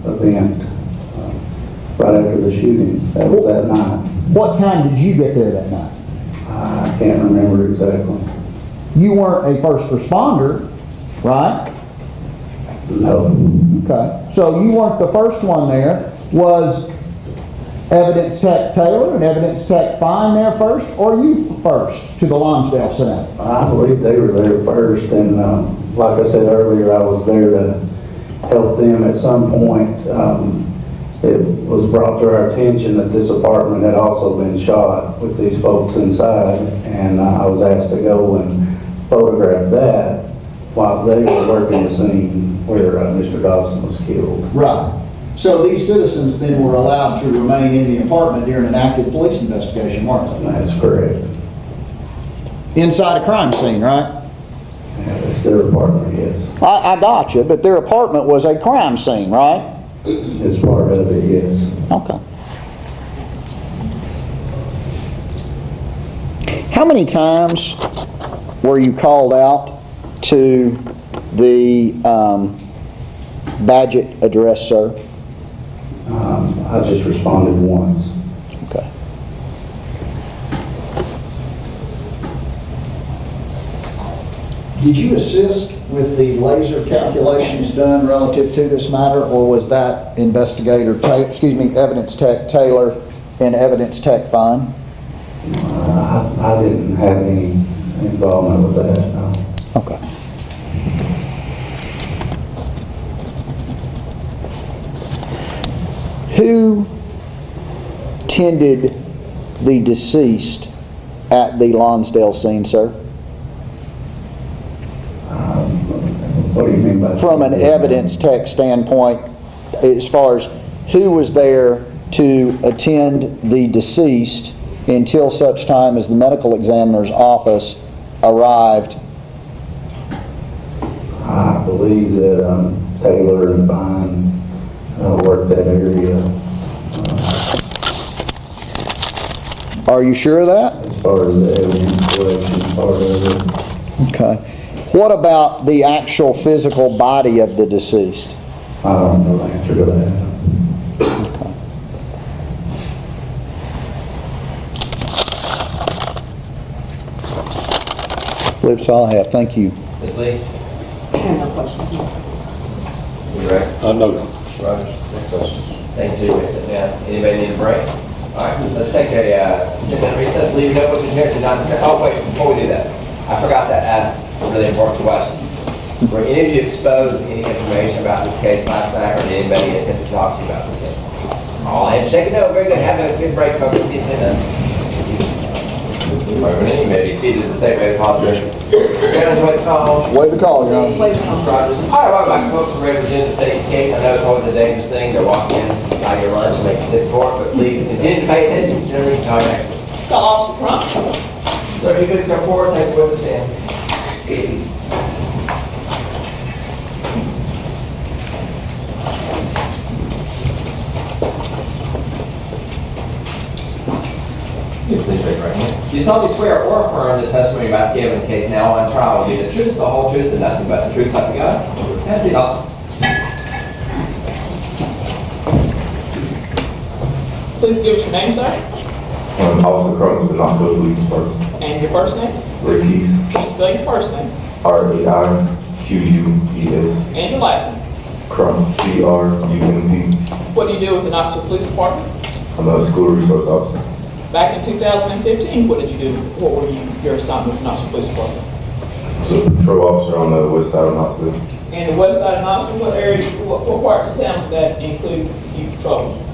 S4: event, right after the shooting, that was that night.
S2: What time did you get there that night?
S4: I can't remember exactly.
S2: You weren't a first responder, right?
S4: No,
S2: Okay, so you weren't the first one there. Was Evidence Tech Taylor and Evidence Tech Fine there first, or you first to the Lonsdale Center?
S4: I believe they were there first, and like I said earlier, I was there to help them. At some point, it was brought to our attention that this apartment had also been shot with these folks inside, and I was asked to go and photograph that while they were working the scene where Mr. Dobson was killed.
S2: Right. So these citizens then were allowed to remain in the apartment during an active police investigation, weren't they?
S4: That's correct.
S2: Inside a crime scene, right?
S4: It's their apartment, yes.
S2: I got you, but their apartment was a crime scene, right?
S4: It's part of it, yes.
S2: Okay. How many times were you called out to the Badgett address, sir?
S4: I just responded once.
S2: Okay. Did you assist with the laser calculations done relative to this matter, or was that Evidence Tech Taylor and Evidence Tech Fine?
S4: I didn't have any involvement with that, no.
S2: Okay. Who tended the deceased at the Lonsdale scene, sir?
S4: What do you mean by that?
S2: From an evidence tech standpoint, as far as who was there to attend the deceased until such time as the medical examiner's office arrived?
S4: I believe that Taylor and Fine worked that area.
S2: Are you sure of that?
S4: As far as the evidence collection part of it,
S2: Okay. What about the actual physical body of the deceased?
S4: I don't know the answer to that.
S2: I believe that's all I have. Thank you.
S1: Ms. Lee?
S5: I have no question.
S1: You ready?
S6: No.
S1: Rogers? No questions. Thank you. Sit down. Anybody need a break? All right, let's take a 10-minute recess. Leave no one here to not. Oh, wait, before we do that, I forgot to ask a really important question. Were any of you exposed to any information about this case last night, or did anybody attempt to talk to you about this case? All I had to shake it. No, very good. Have a good break, folks. See you in 10 minutes. All right, Renee, you may be seated as the state way to call the Commissioner. Enjoy the call.
S2: Wait the call, Your Honor.
S5: Wait, Tom.
S1: Rogers. All right, welcome back, folks. We're representing the state's case. I know it's always a dangerous thing to walk in, buy your lunch, and make a sit for it, but please continue to pay attention. Generally, you can talk next.
S5: Call Officer Crump.
S1: So if you guys come forward, take a witness stand. Easy. Please raise your right hand. Do you solemnly swear or affirm the testimony you're about to give in the case now on trial will be the truth, the whole truth, and nothing but the truth, so help you God? That's it, awesome.
S5: Please give us your name, sir,
S8: Officer Crump with the Knoxville Police Department.
S5: and your first name.
S8: Ray Keys,
S5: Please spell your first name
S8: R-A-I-Q-U-E-S.
S5: and your last name.
S8: Crump, C-R-U-M-P.
S5: What do you do with the Knoxville Police Department?
S8: I'm a school resource officer.
S5: Back in 2015, what did you do? What were your assignment with the Knoxville Police Department?
S8: So a patrol officer on the west side of Knoxville.
S5: And the west side of Knoxville, what area, what parts of town did that include you patrolled?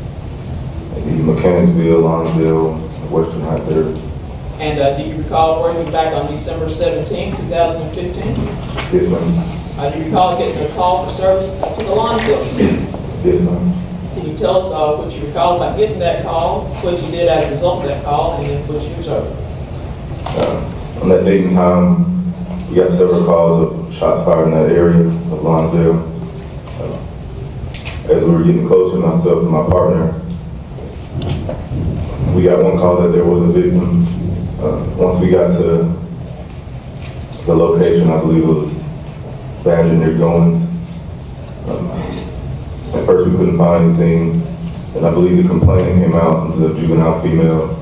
S8: Mechanicsville, Lonsdale, Western Heights area.
S5: And do you recall working back on December 17, 2015?
S8: Yes, ma'am.
S5: Do you recall getting a call for service to the Lonsdale community?
S8: Yes, ma'am.
S5: Can you tell us what you recall about getting that call, what you did as a result of that call, and then what you observed?
S8: On that date and time, we got several calls of shots fired in that area of Lonsdale. As we were getting closer, myself and my partner, we got one call that there was a victim. Once we got to the location, I believe it was Badger near Goins. At first we couldn't find anything, and I believe the complainant came out, it was a juvenile female.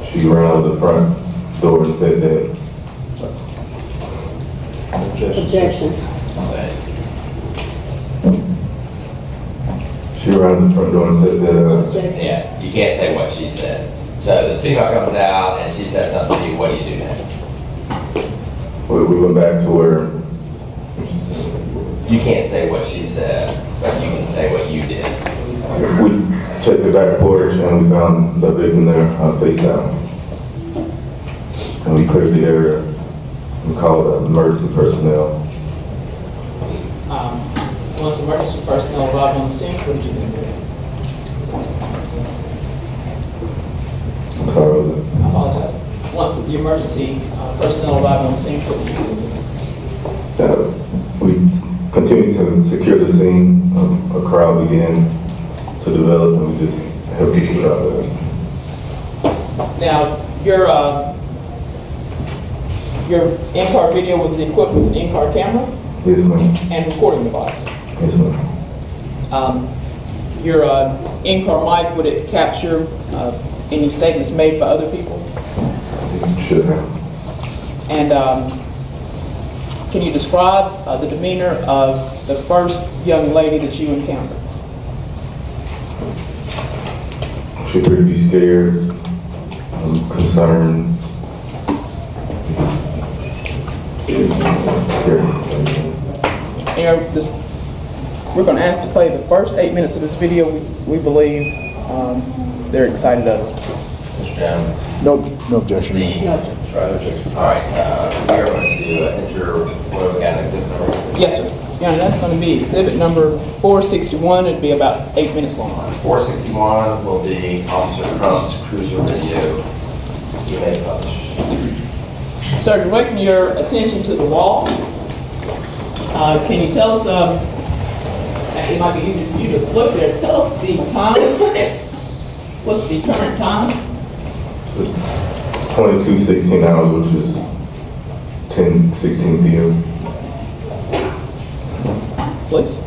S8: She ran out of the front door and said that
S9: Objection.
S8: She ran the front door and said that,
S1: Yeah, you can't say what she said. So this female comes out and she says something to you, what do you do next?
S8: we went back to where,
S1: You can't say what she said, but you can say what you did.
S8: we checked the back porch and we found the victim there, face down. And we cleared the area and called emergency personnel.
S5: Once emergency personnel arrived on the scene, what did you do?
S8: I'm sorry, what was
S5: I apologize. Once the emergency personnel arrived on the scene, what did you do?
S8: we continued to secure the scene. A crowd began to develop and we just helped people out there.
S5: Now, your in-car video was equipped with an in-car camera
S8: Yes, ma'am.
S5: and recording device.
S8: Yes, ma'am.
S5: Your in-car mic, would it capture any statements made by other people?
S8: Should have.
S5: And can you describe the demeanor of the first young lady that you encountered?
S8: She appeared to be scared, concerned. Scared.
S5: And we're going to ask to play the first 8 minutes of this video. We believe they're excited utterances.
S1: Mr. Jones?
S2: No objection.
S1: All right, we are going to enter, what have we got, exhibit number?
S5: Yes, sir. Yeah, that's going to be exhibit number 461. It'd be about 8 minutes long.
S1: 461 will be Officer Crump's cruiser video. You may publish.
S5: Sir, directing your attention to the wall, can you tell us, actually it might be easier for you to look there, tell us the time, what's the current time?
S8: 22:16 hours, which is 10:16 p.m.
S5: Please.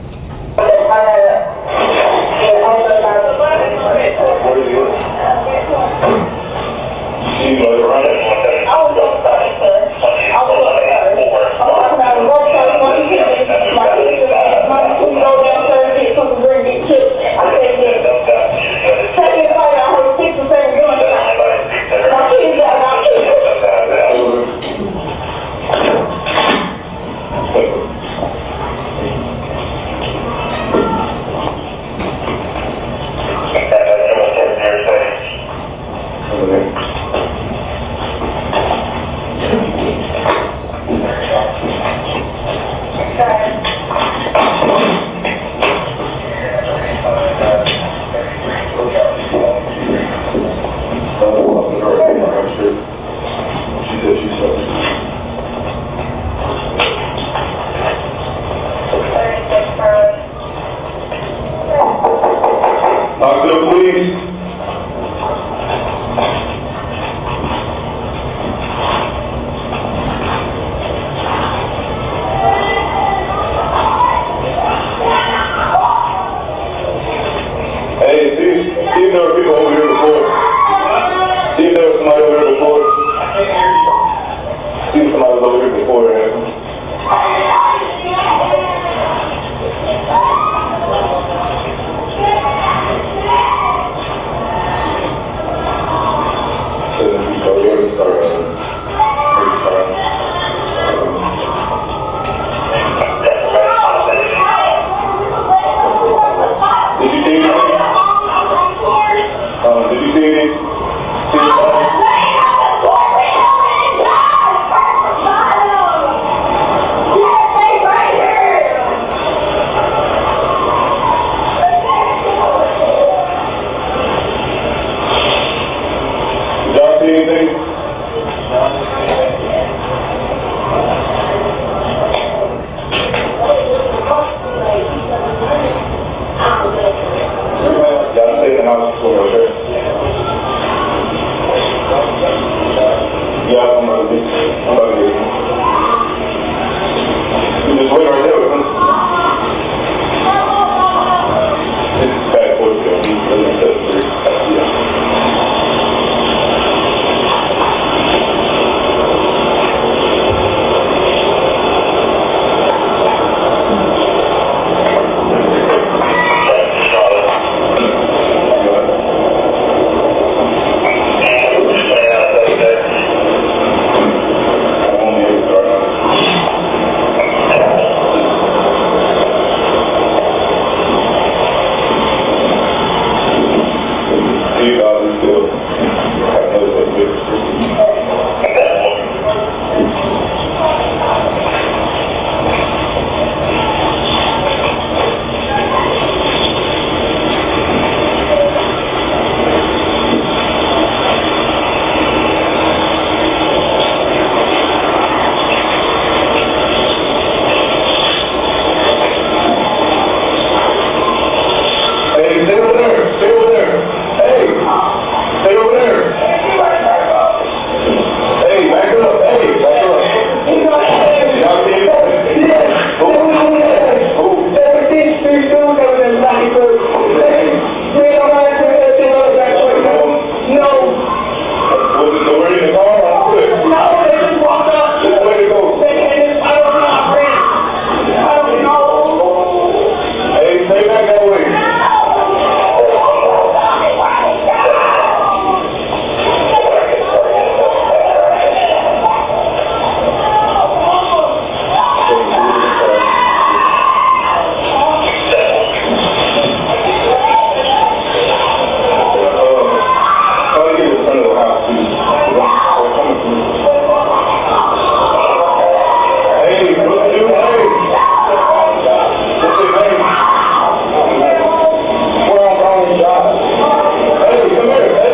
S8: it's all good.
S9: No, they just walked up.
S8: Way to go.
S9: I don't know, man. I don't know.
S8: Hey, stay back that way. I'll get in front of the house, too. Hey, what's your name? What's your name? Where I'm going, John? Hey, come here, hey.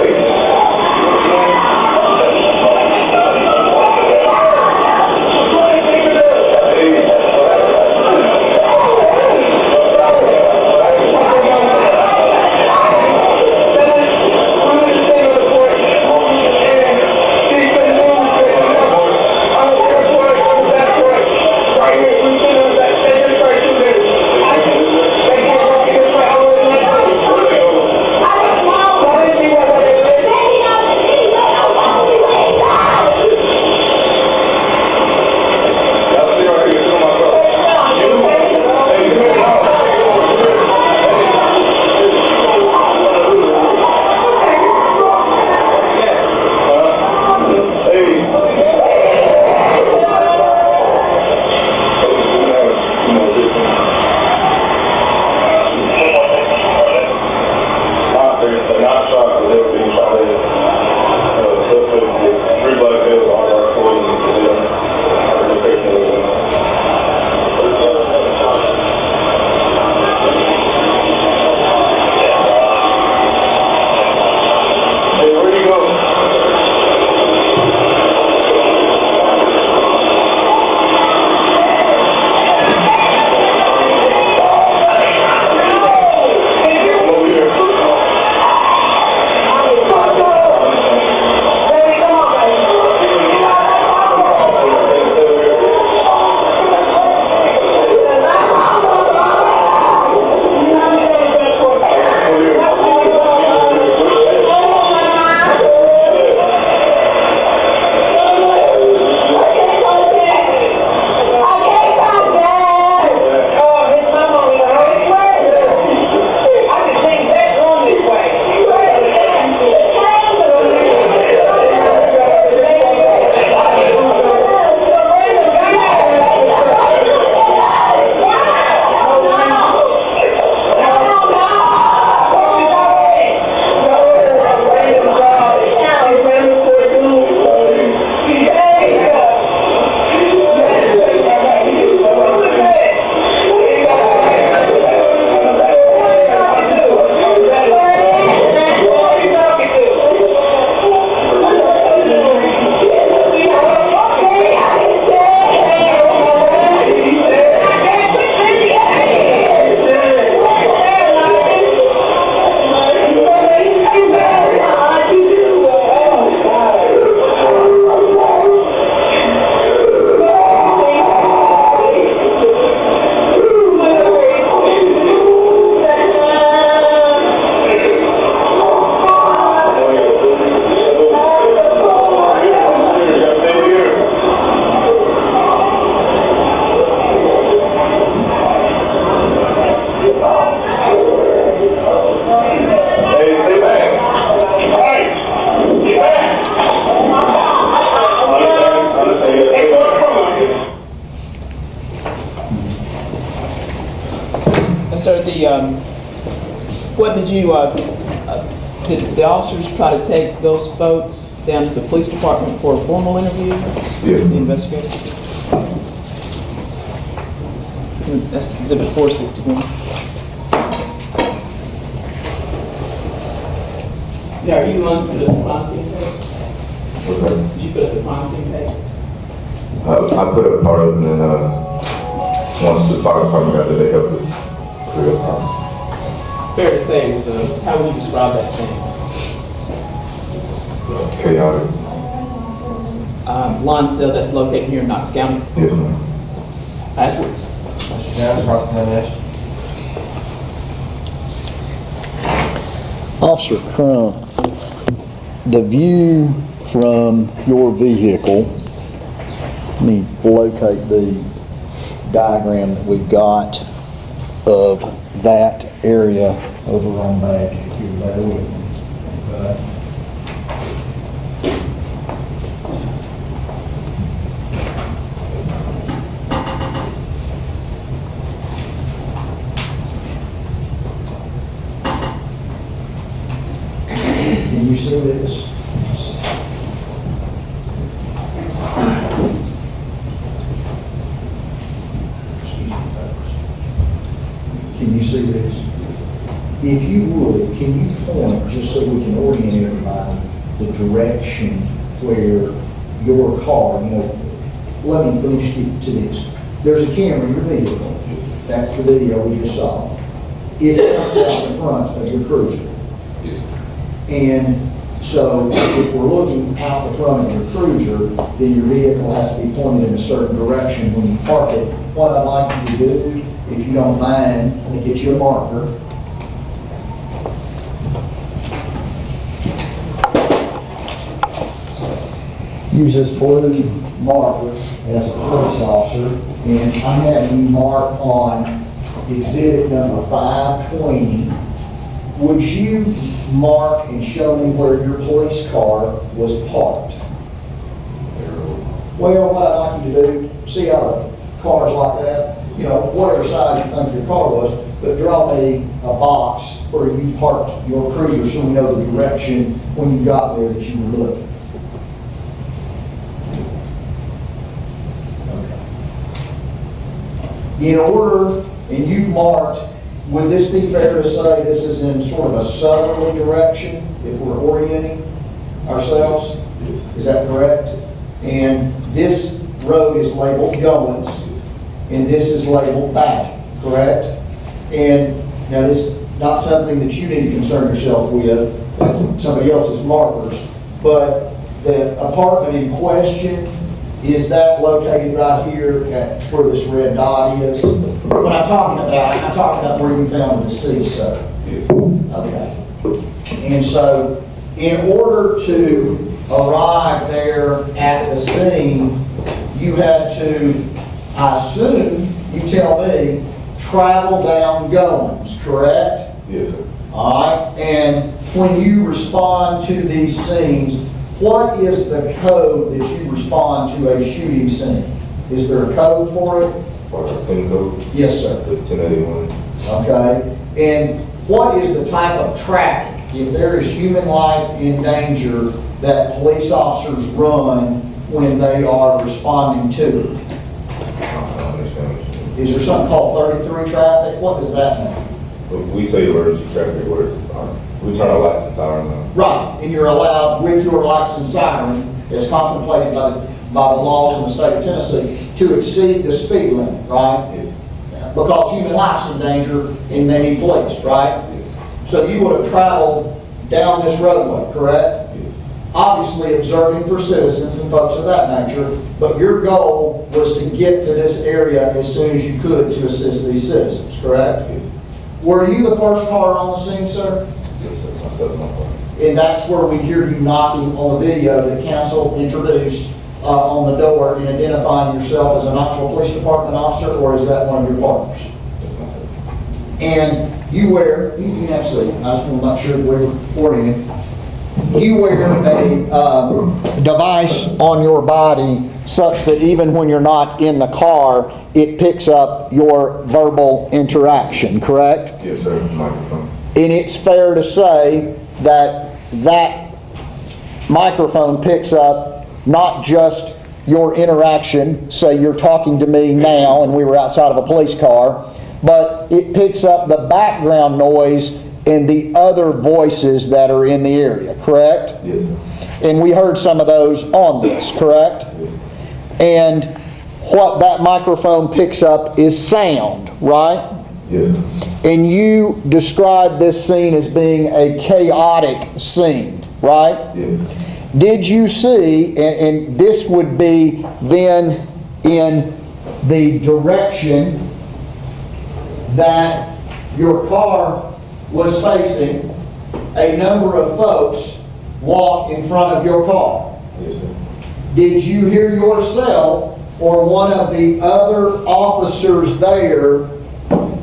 S5: So what did you, did the officers try to take those folks down to the police department for a formal interview?
S8: Yes.
S5: The investigator? That's exhibit 461. Now, are you on to the crime scene tape?
S8: What's that?
S5: Did you put up the crime scene tape?
S8: I put up part of it, and then once the fire department got there, they helped us clear up part.
S5: Fair to say it was how would you describe that scene?
S8: Chaotic.
S5: Lonsdale, that's located here in Knox County.
S8: Yes, ma'am.
S5: That's what it's.
S1: Mr. Jones, cross-examination.
S2: Officer Crump, the view from your vehicle. Let me locate the diagram that we've got of that area over on that. If you bear with me. Okay. Can you see this? Can you see this? If you would, can you point, just so we can orient everybody, the direction where your car, let me stick to this. There's a camera in your vehicle. That's the video we just saw. It comes out the front of your cruiser. And so if we're looking out the front of your cruiser, then your vehicle has to be pointed in a certain direction when you park it. What I'd like you to do, if you don't mind, let me get you a marker. Use this blue marker as a police officer, and I'm having you mark on exhibit number 520. Would you mark and show me where your police car was parked? Well, what I'd like you to do, see how the cars like that, whatever size you think your car was, but draw me a box where you parked your cruiser so we know the direction when you got there that you were looking. In order, and you've marked, would this be fair to say this is in sort of a southerly direction if we're orienting ourselves? Is that correct? And this road is labeled Goins, and this is labeled Badger, correct? And now this is not something that you need to concern yourself with, that's somebody else's markers, but the apartment in question, is that located right here at where this red dot is? When I'm talking about where you found the deceased, sir. Okay. And so, in order to arrive there at the scene, you had to, I assume, you tell me, travel down Goins, correct?
S8: Yes, sir.
S2: All right. And when you respond to these scenes, what is the code that you respond to a shooting scene? Is there a code for it?
S8: Or 10 code?
S2: Yes, sir.
S8: 1081.
S2: Okay. And what is the type of traffic, if there is human life in danger, that police officers run when they are responding to it?
S8: I understand what you mean.
S2: Is there something called 33 traffic? What does that mean?
S8: We say emergency traffic words. We turn our lights and sirens on.
S2: Right, and you're allowed, with your lights and siren, as contemplated by the laws in the state of Tennessee, to exceed the speed limit, right?
S8: Yes.
S2: Because human life's in danger and they need police, right?
S8: Yes.
S2: So you would have traveled down this roadway, correct?
S8: Yes.
S2: Obviously observing for citizens and folks of that nature, but your goal was to get to this area as soon as you could to assist these citizens, correct?
S8: Yes.
S2: Were you the first car on the scene, sir?
S8: Yes, sir. Myself, my partner.
S2: And that's where we hear you knocking on the video that council introduced on the door and identifying yourself as a Knoxville Police Department officer, or is that one of your partners?
S8: That's myself.
S2: And you wear, you can have a seat, I just want to make sure that we're oriented. You wear a device on your body such that even when you're not in the car, it picks up your verbal interaction, correct?
S8: Yes, sir. Microphone.
S2: And it's fair to say that that microphone picks up not just your interaction, say you're talking to me now and we were outside of a police car, but it picks up the background noise and the other voices that are in the area, correct?
S8: Yes, sir.
S2: And we heard some of those on this, correct? And what that microphone picks up is sound, right?
S8: Yes, sir.
S2: And you described this scene as being a chaotic scene, right?
S8: Yes.
S2: Did you see, and this would be then in the direction that your car was facing, a number of folks walk in front of your car.
S8: Yes, sir.
S2: Did you hear yourself or one of the other officers there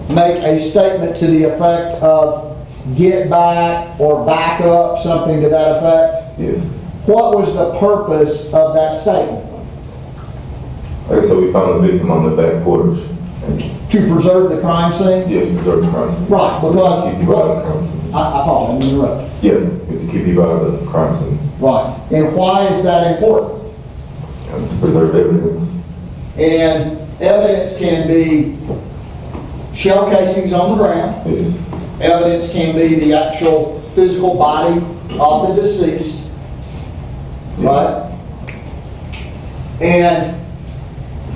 S2: make a statement to the effect of get back or back up, something to that effect?
S8: Yes.
S2: What was the purpose of that statement?
S8: Like I said, we found the victim on the back porch. And
S2: To preserve the crime scene?
S8: yes, preserve the crime scene.
S2: Right, because-
S8: Keep people out of the crime scene.
S2: I apologize, I'm interrupting.
S8: Yeah, we have to keep people out of the crime scene.
S2: Right. And why is that important?
S8: And to preserve evidence.
S2: And evidence can be shell casings on the ground.
S8: Yes.
S2: Evidence can be the actual physical body of the deceased. Right? And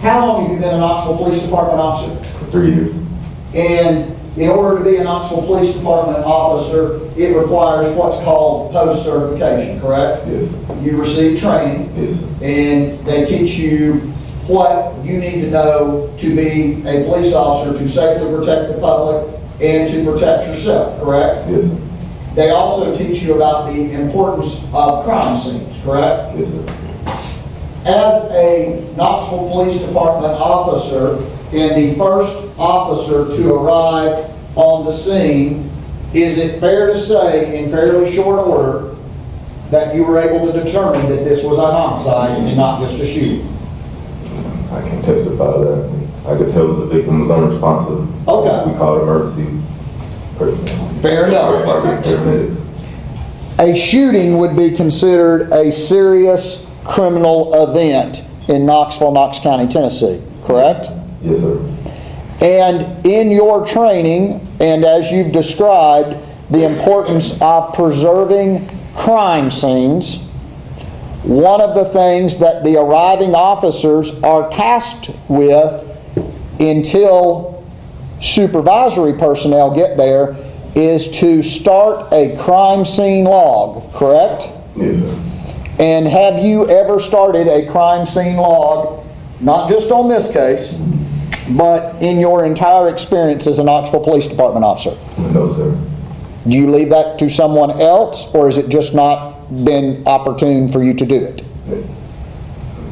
S2: how long have you been a Knoxville Police Department officer?
S8: For 3 years.
S2: And in order to be a Knoxville Police Department officer, it requires what's called post-certification, correct?
S8: Yes.
S2: You receive training,
S8: Yes.
S2: and they teach you what you need to know to be a police officer to safely protect the public and to protect yourself, correct?
S8: Yes.
S2: They also teach you about the importance of crime scenes, correct?
S8: Yes, sir.
S2: As a Knoxville Police Department officer and the first officer to arrive on the scene, is it fair to say in fairly short order that you were able to determine that this was a homicide and not just a shooting?
S8: I can testify to that. I could tell that the victim was unresponsive.
S2: Okay.
S8: We called emergency personnel.
S2: Fair enough.
S8: Paramedics.
S2: A shooting would be considered a serious criminal event in Knoxville, Knox County, Tennessee, correct?
S8: Yes, sir.
S2: And in your training, and as you've described, the importance of preserving crime scenes, one of the things that the arriving officers are tasked with until supervisory personnel get there is to start a crime scene log, correct?
S8: Yes, sir.
S2: And have you ever started a crime scene log, not just on this case, but in your entire experience as a Knoxville Police Department officer?
S8: No, sir.
S2: Do you leave that to someone else, or has it just not been opportune for you to do it?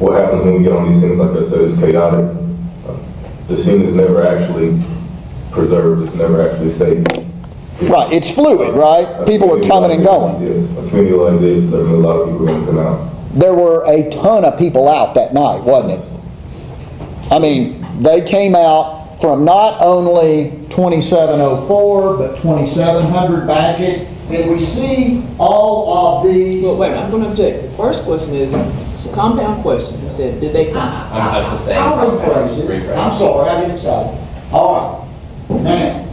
S8: What happens when we get on these things, like I said, is chaotic. The scene is never actually preserved, it's never actually safe.
S2: Right, it's fluid, right? People are coming and going.
S8: Yes, a community like this, there are a lot of people going to come out.
S2: There were a ton of people out that night, wasn't it? I mean, they came out from not only 2704, but 2700 Badgett, and we see all of these.
S5: Well, wait, I'm going to object. The first question is, it's a compound question. It said, did they come?
S1: I'm sustained.
S2: I'll rephrase it. I'm sorry, I get excited. All right. Now,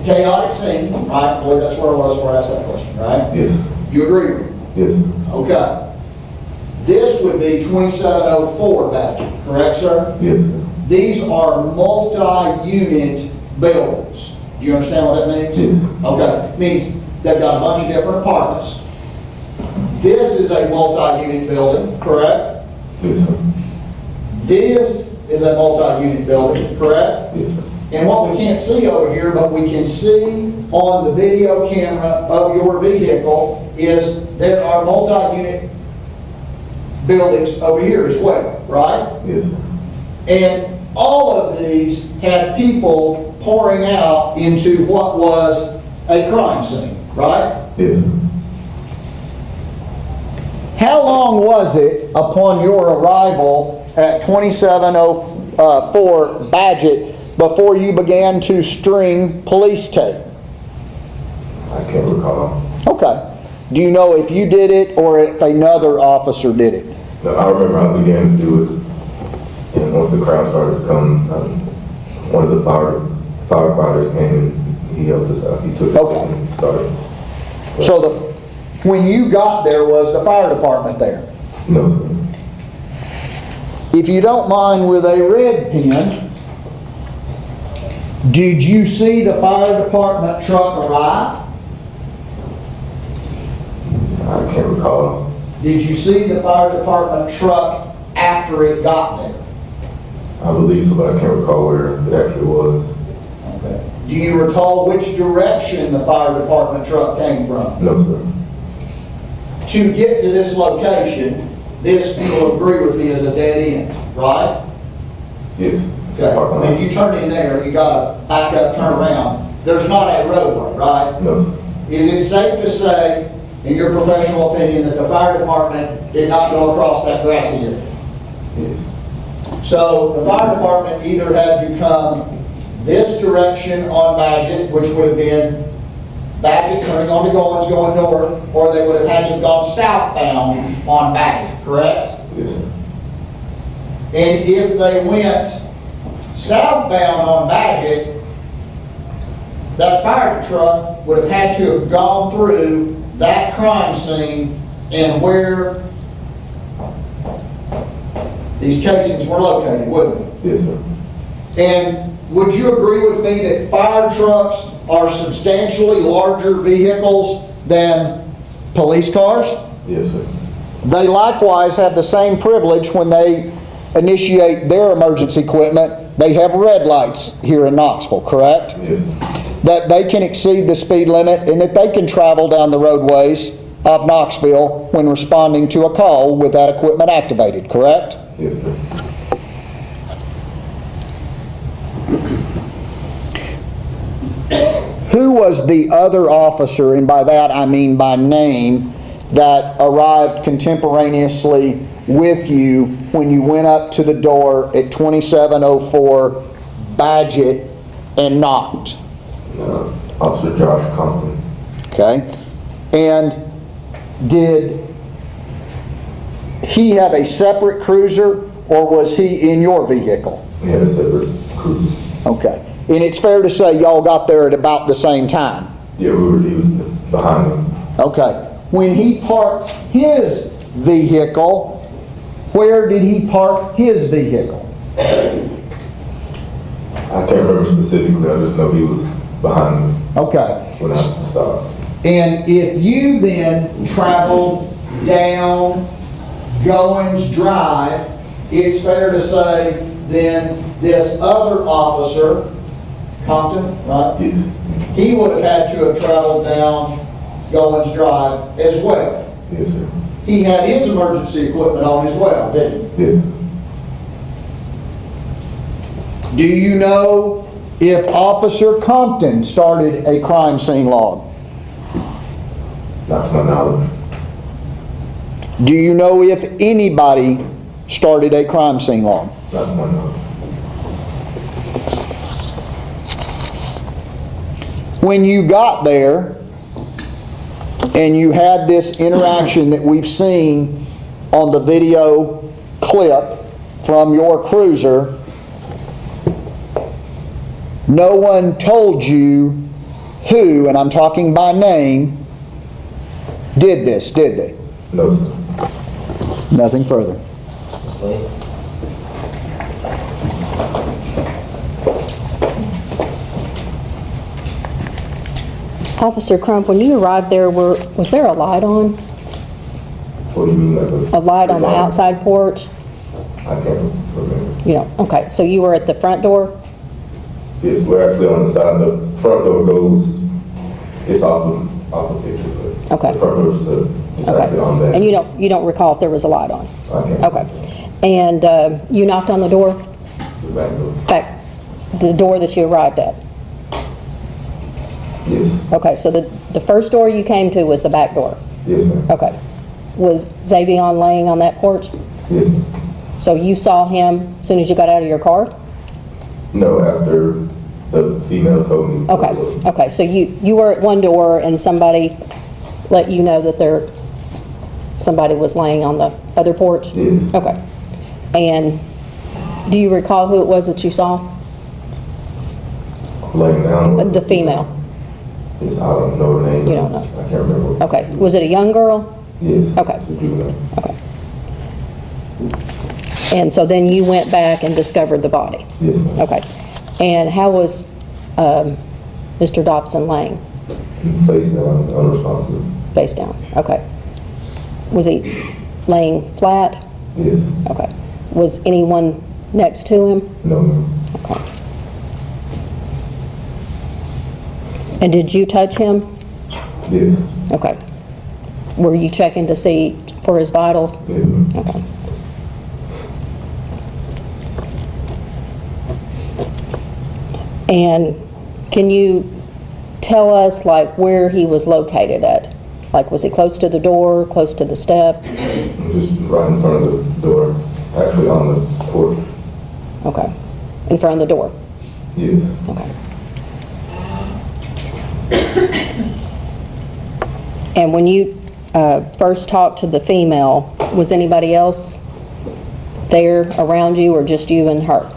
S2: chaotic scene, right? I believe that's where I was before I asked that question, right?
S8: Yes,
S2: You agree with me?
S8: yes,
S2: Okay. This would be 2704 Badgett, correct, sir?
S8: yes, sir.
S2: These are multi-unit buildings. Do you understand what that means?
S8: Yes.
S2: Okay. It means they've got a bunch of different apartments. This is a multi-unit building, correct?
S8: Yes, sir.
S2: This is a multi-unit building, correct?
S8: Yes, sir.
S2: And what we can't see over here, but we can see on the video camera of your vehicle, is there are multi-unit buildings over here as well, right?
S8: Yes, sir.
S2: And all of these had people pouring out into what was a crime scene, right?
S8: Yes, sir.
S2: How long was it upon your arrival at 2704 Badgett before you began to string police tape?
S8: I can't recall.
S2: Okay. Do you know if you did it or if another officer did it?
S8: No, I remember I began to do it, and once the crowd started to come, one of the firefighters came and he helped us out. He took it
S2: Okay.
S8: and started.
S2: So when you got there, was the fire department there?
S8: No, sir.
S2: If you don't mind, with a red pen, did you see the fire department truck arrive?
S8: I can't recall.
S2: Did you see the fire department truck after it got there?
S8: I believe so, but I can't recall where it actually was.
S2: Okay. Do you recall which direction the fire department truck came from?
S8: No, sir.
S2: To get to this location, this, you will agree with me, is a dead end, right?
S8: Yes.
S2: Okay,
S8: Parking lot.
S2: and if you turn in there, you gotta back up, turn around, there's not a roadway, right?
S8: No,
S2: Is it safe to say, in your professional opinion, that the fire department did not go across that grassy area?
S8: yes,
S2: So the fire department either had to come this direction on Badgett, which would have been Badgett turning onto Goins going north, or they would have had to have gone southbound on Badgett, correct?
S8: yes, sir.
S2: And if they went southbound on Badgett, that fire truck would have had to have gone through that crime scene and where these casings were located, wouldn't they?
S8: Yes, sir.
S2: And would you agree with me that fire trucks are substantially larger vehicles than police cars?
S8: Yes, sir.
S2: They likewise have the same privilege when they initiate their emergency equipment. They have red lights here in Knoxville, correct?
S8: Yes, sir.
S2: That they can exceed the speed limit and that they can travel down the roadways of Knoxville when responding to a call with that equipment activated, correct?
S8: Yes, sir.
S2: Who was the other officer, and by that I mean by name, that arrived contemporaneously with you when you went up to the door at 2704 Badgett and knocked?
S8: Officer Josh Compton.
S2: Okay? And did he have a separate cruiser or was he in your vehicle?
S8: We had a separate cruiser.
S2: Okay. And it's fair to say y'all got there at about the same time?
S8: Yeah, he was behind me.
S2: Okay. When he parked his vehicle, where did he park his vehicle?
S8: I can't remember specifically, I just know he was behind me
S2: Okay.
S8: when I stopped.
S2: And if you then traveled down Goins Drive, it's fair to say then this other officer, Compton, right?
S8: Yes,
S2: He would have had to have traveled down Goins Drive as well.
S8: yes, sir.
S2: He had his emergency equipment on as well, didn't he?
S8: Yes.
S2: Do you know if Officer Compton started a crime scene log?
S8: Not to my knowledge.
S2: Do you know if anybody started a crime scene log?
S8: Not to my knowledge.
S2: When you got there and you had this interaction that we've seen on the video clip from your cruiser, no one told you who, and I'm talking by name, did this, did they?
S8: No, sir.
S2: Nothing further.
S1: Ms. Lee?
S10: Officer Crump, when you arrived there, was there a light on?
S8: What do you mean, like
S10: A light on the outside porch?
S8: I can't remember.
S10: You know, okay, so you were at the front door?
S8: Yes, we're actually on the side. The front door goes, it's off the picture, but
S10: Okay.
S8: the front door's it's actually on
S10: Okay.
S8: there.
S10: And you don't recall if there was a light on?
S8: I can't.
S10: Okay. And you knocked on the door,
S8: The back door.
S10: the door that you arrived at?
S8: Yes,
S10: Okay, so the first door you came to was the back door?
S8: yes, ma'am.
S10: Okay. Was Xavion laying on that porch?
S8: Yes, ma'am.
S10: So you saw him as soon as you got out of your car?
S8: No, after the female told me.
S10: Okay, okay, so you were at one door and somebody let you know that somebody was laying on the other porch?
S8: Yes.
S10: Okay. And do you recall who it was that you saw?
S8: Laying down.
S10: The female?
S8: Yes, I don't know her name.
S10: You don't know.
S8: I can't remember.
S10: Okay. Was it a young girl?
S8: Yes.
S10: Okay.
S8: It's a juvenile.
S10: Okay. And so then you went back and discovered the body?
S8: Yes, ma'am.
S10: Okay. And how was Mr. Dobson laying?
S8: Face down, unresponsive.
S10: Face down? Okay. Was he laying flat?
S8: Yes.
S10: Okay. Was anyone next to him?
S8: No, ma'am.
S10: Okay. And did you touch him?
S8: Yes.
S10: Okay. Were you checking to see for his vitals?
S8: Yes, ma'am.
S10: Okay. And can you tell us like where he was located at? Like, was he close to the door, close to the step?
S8: Just right in front of the door, actually on the porch.
S10: Okay. In front of the door?
S8: Yes.
S10: Okay. And when you first talked to the female, was anybody else there around you, or just you and her?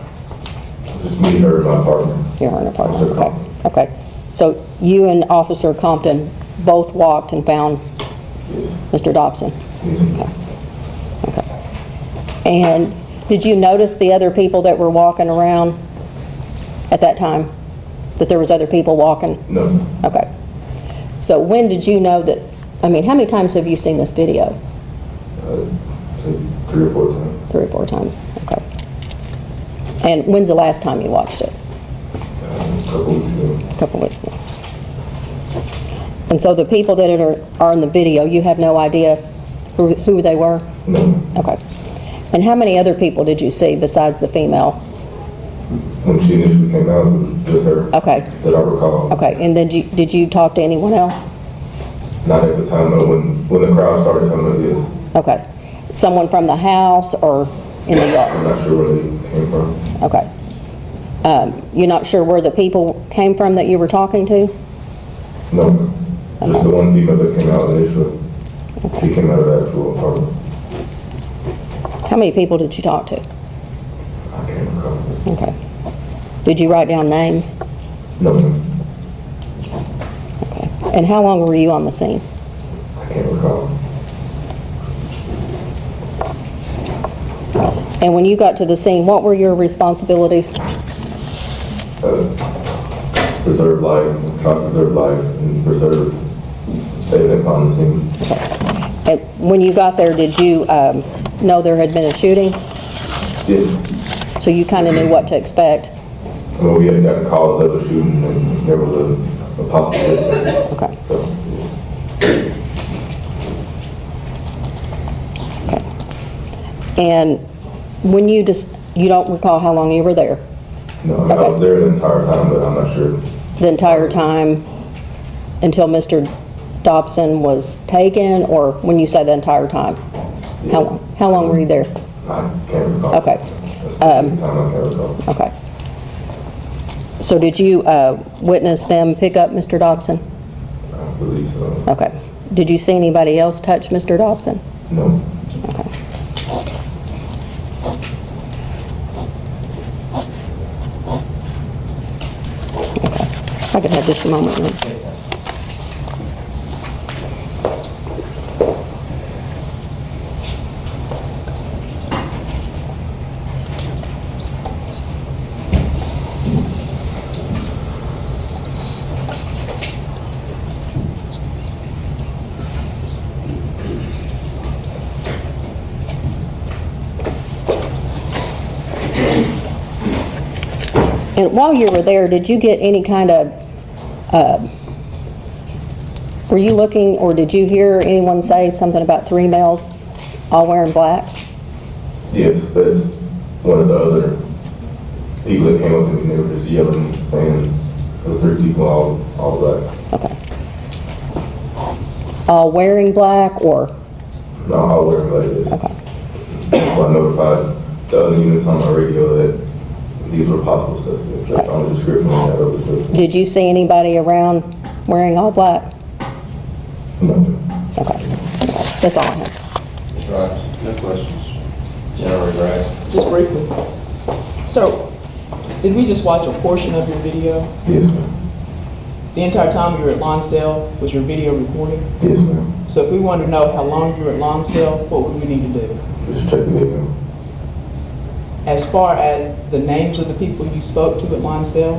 S8: Just me, her, and my partner.
S10: You're her and her partner,
S8: Officer
S10: okay.
S8: Compton.
S10: Okay. So you and Officer Compton both walked and found
S8: Yes.
S10: Mr. Dobson?
S8: Yes.
S10: Okay. And did you notice the other people that were walking around at that time? That there was other people walking?
S8: No.
S10: Okay. So when did you know that, I mean, how many times have you seen this video?
S8: Say 3 or 4 times.
S10: 3 or 4 times, okay. And when's the last time you watched it?
S8: A couple weeks ago.
S10: A couple weeks ago. And so the people that are in the video, you have no idea who they were?
S8: No.
S10: Okay. And how many other people did you see besides the female?
S8: When she initially came out, it was just her.
S10: Okay.
S8: That I recall.
S10: Okay, and then did you talk to anyone else?
S8: Not at the time, no. When the crowd started coming up, yes.
S10: Okay. Someone from the house or in the
S8: I'm
S10: yard?
S8: not sure where they came from.
S10: Okay. You're not sure where the people came from that you were talking to?
S8: No. Just the one female that came out initially. She came out of the actual apartment.
S10: How many people did you talk to?
S8: I can't recall.
S10: Okay. Did you write down names?
S8: No, ma'am.
S10: Okay. And how long were you on the scene?
S8: I can't recall.
S10: And when you got to the scene, what were your responsibilities?
S8: Preserve life, try to preserve life, and preserve evidence on the scene.
S10: And when you got there, did you know there had been a shooting?
S8: Yes.
S10: So you kind of knew what to expect?
S8: I mean, we had gotten calls of a shooting, and there was a possibility.
S10: Okay.
S8: So,
S10: And when you don't recall how long you were there?
S8: no, I mean, I was there the entire time, but I'm not sure.
S10: The entire time until Mr. Dobson was taken, or when you say the entire time? How long were you there?
S8: I can't recall.
S10: Okay.
S8: That's the time I can't recall.
S10: Okay. So did you witness them pick up Mr. Dobson?
S8: I believe so.
S10: Okay. Did you see anybody else touch Mr. Dobson?
S8: No.
S10: Okay. I could have just a moment. And while you were there, did you get any kind of, were you looking, or did you hear anyone say something about 3 males all wearing black?
S8: Yes, that's one of the other people that came up to me, and they were just yelling, saying, there's 3 people all black.
S10: Okay. All wearing black, or?
S8: No, all wearing black, yes.
S10: Okay.
S8: So I notified the other units on my radio that these were possible suspects. That's on the description we had of the suspect.
S10: Did you see anybody around wearing all black?
S8: No.
S10: Okay. That's all I have.
S1: Mr. Rogers?
S7: No questions.
S1: General Grant?
S5: Just briefly. So, did we just watch a portion of your video?
S8: Yes, ma'am.
S5: The entire time you were at Lonsdale, was your video recording?
S8: Yes, ma'am.
S5: So if we wanted to know how long you were at Lonsdale, what would we need to do?
S8: Just check the video.
S5: As far as the names of the people you spoke to at Lonsdale,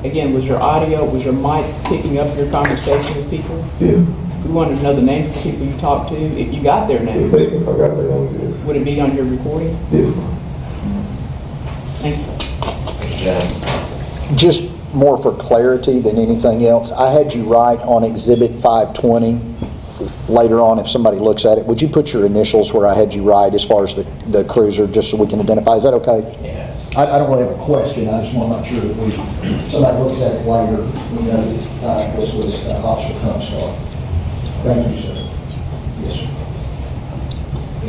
S5: again, was your audio, was your mic picking up your conversation with people?
S8: Yes.
S5: We wanted to know the names of the people you talked to, if you got their names.
S8: If I got their names, yes.
S5: Would it be on your recording?
S8: Yes, ma'am.
S5: Thank you.
S1: General?
S2: Just more for clarity than anything else, I had you write on Exhibit 520 later on, if somebody looks at it, would you put your initials where I had you write as far as the cruiser, just so we can identify? Is that okay?
S1: Yeah.
S2: I don't really have a question, I just want to make sure that if somebody looks at it later, we know that this was Officer Comstock. Thank you, sir. Yes, sir.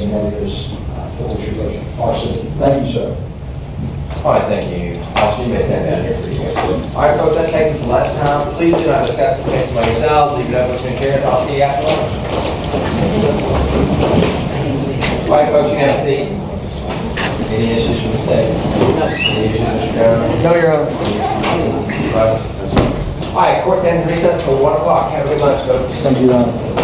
S2: And that is, what was your question? RC. Thank you, sir.
S1: All right, thank you. Officer, you may stand down here for you. All right, folks, that takes us to last time. Please do not discuss this case among yourselves. Leave it open to chairs. I'll see you after lunch. All right, folks, you can have a seat. Any issues with the state? Any issues, Mr. Chairman?
S2: No, Your Honor.
S1: Right. All right, court stands in recess till 1 o'clock. Have a good lunch, folks.
S2: Thank you, Your Honor.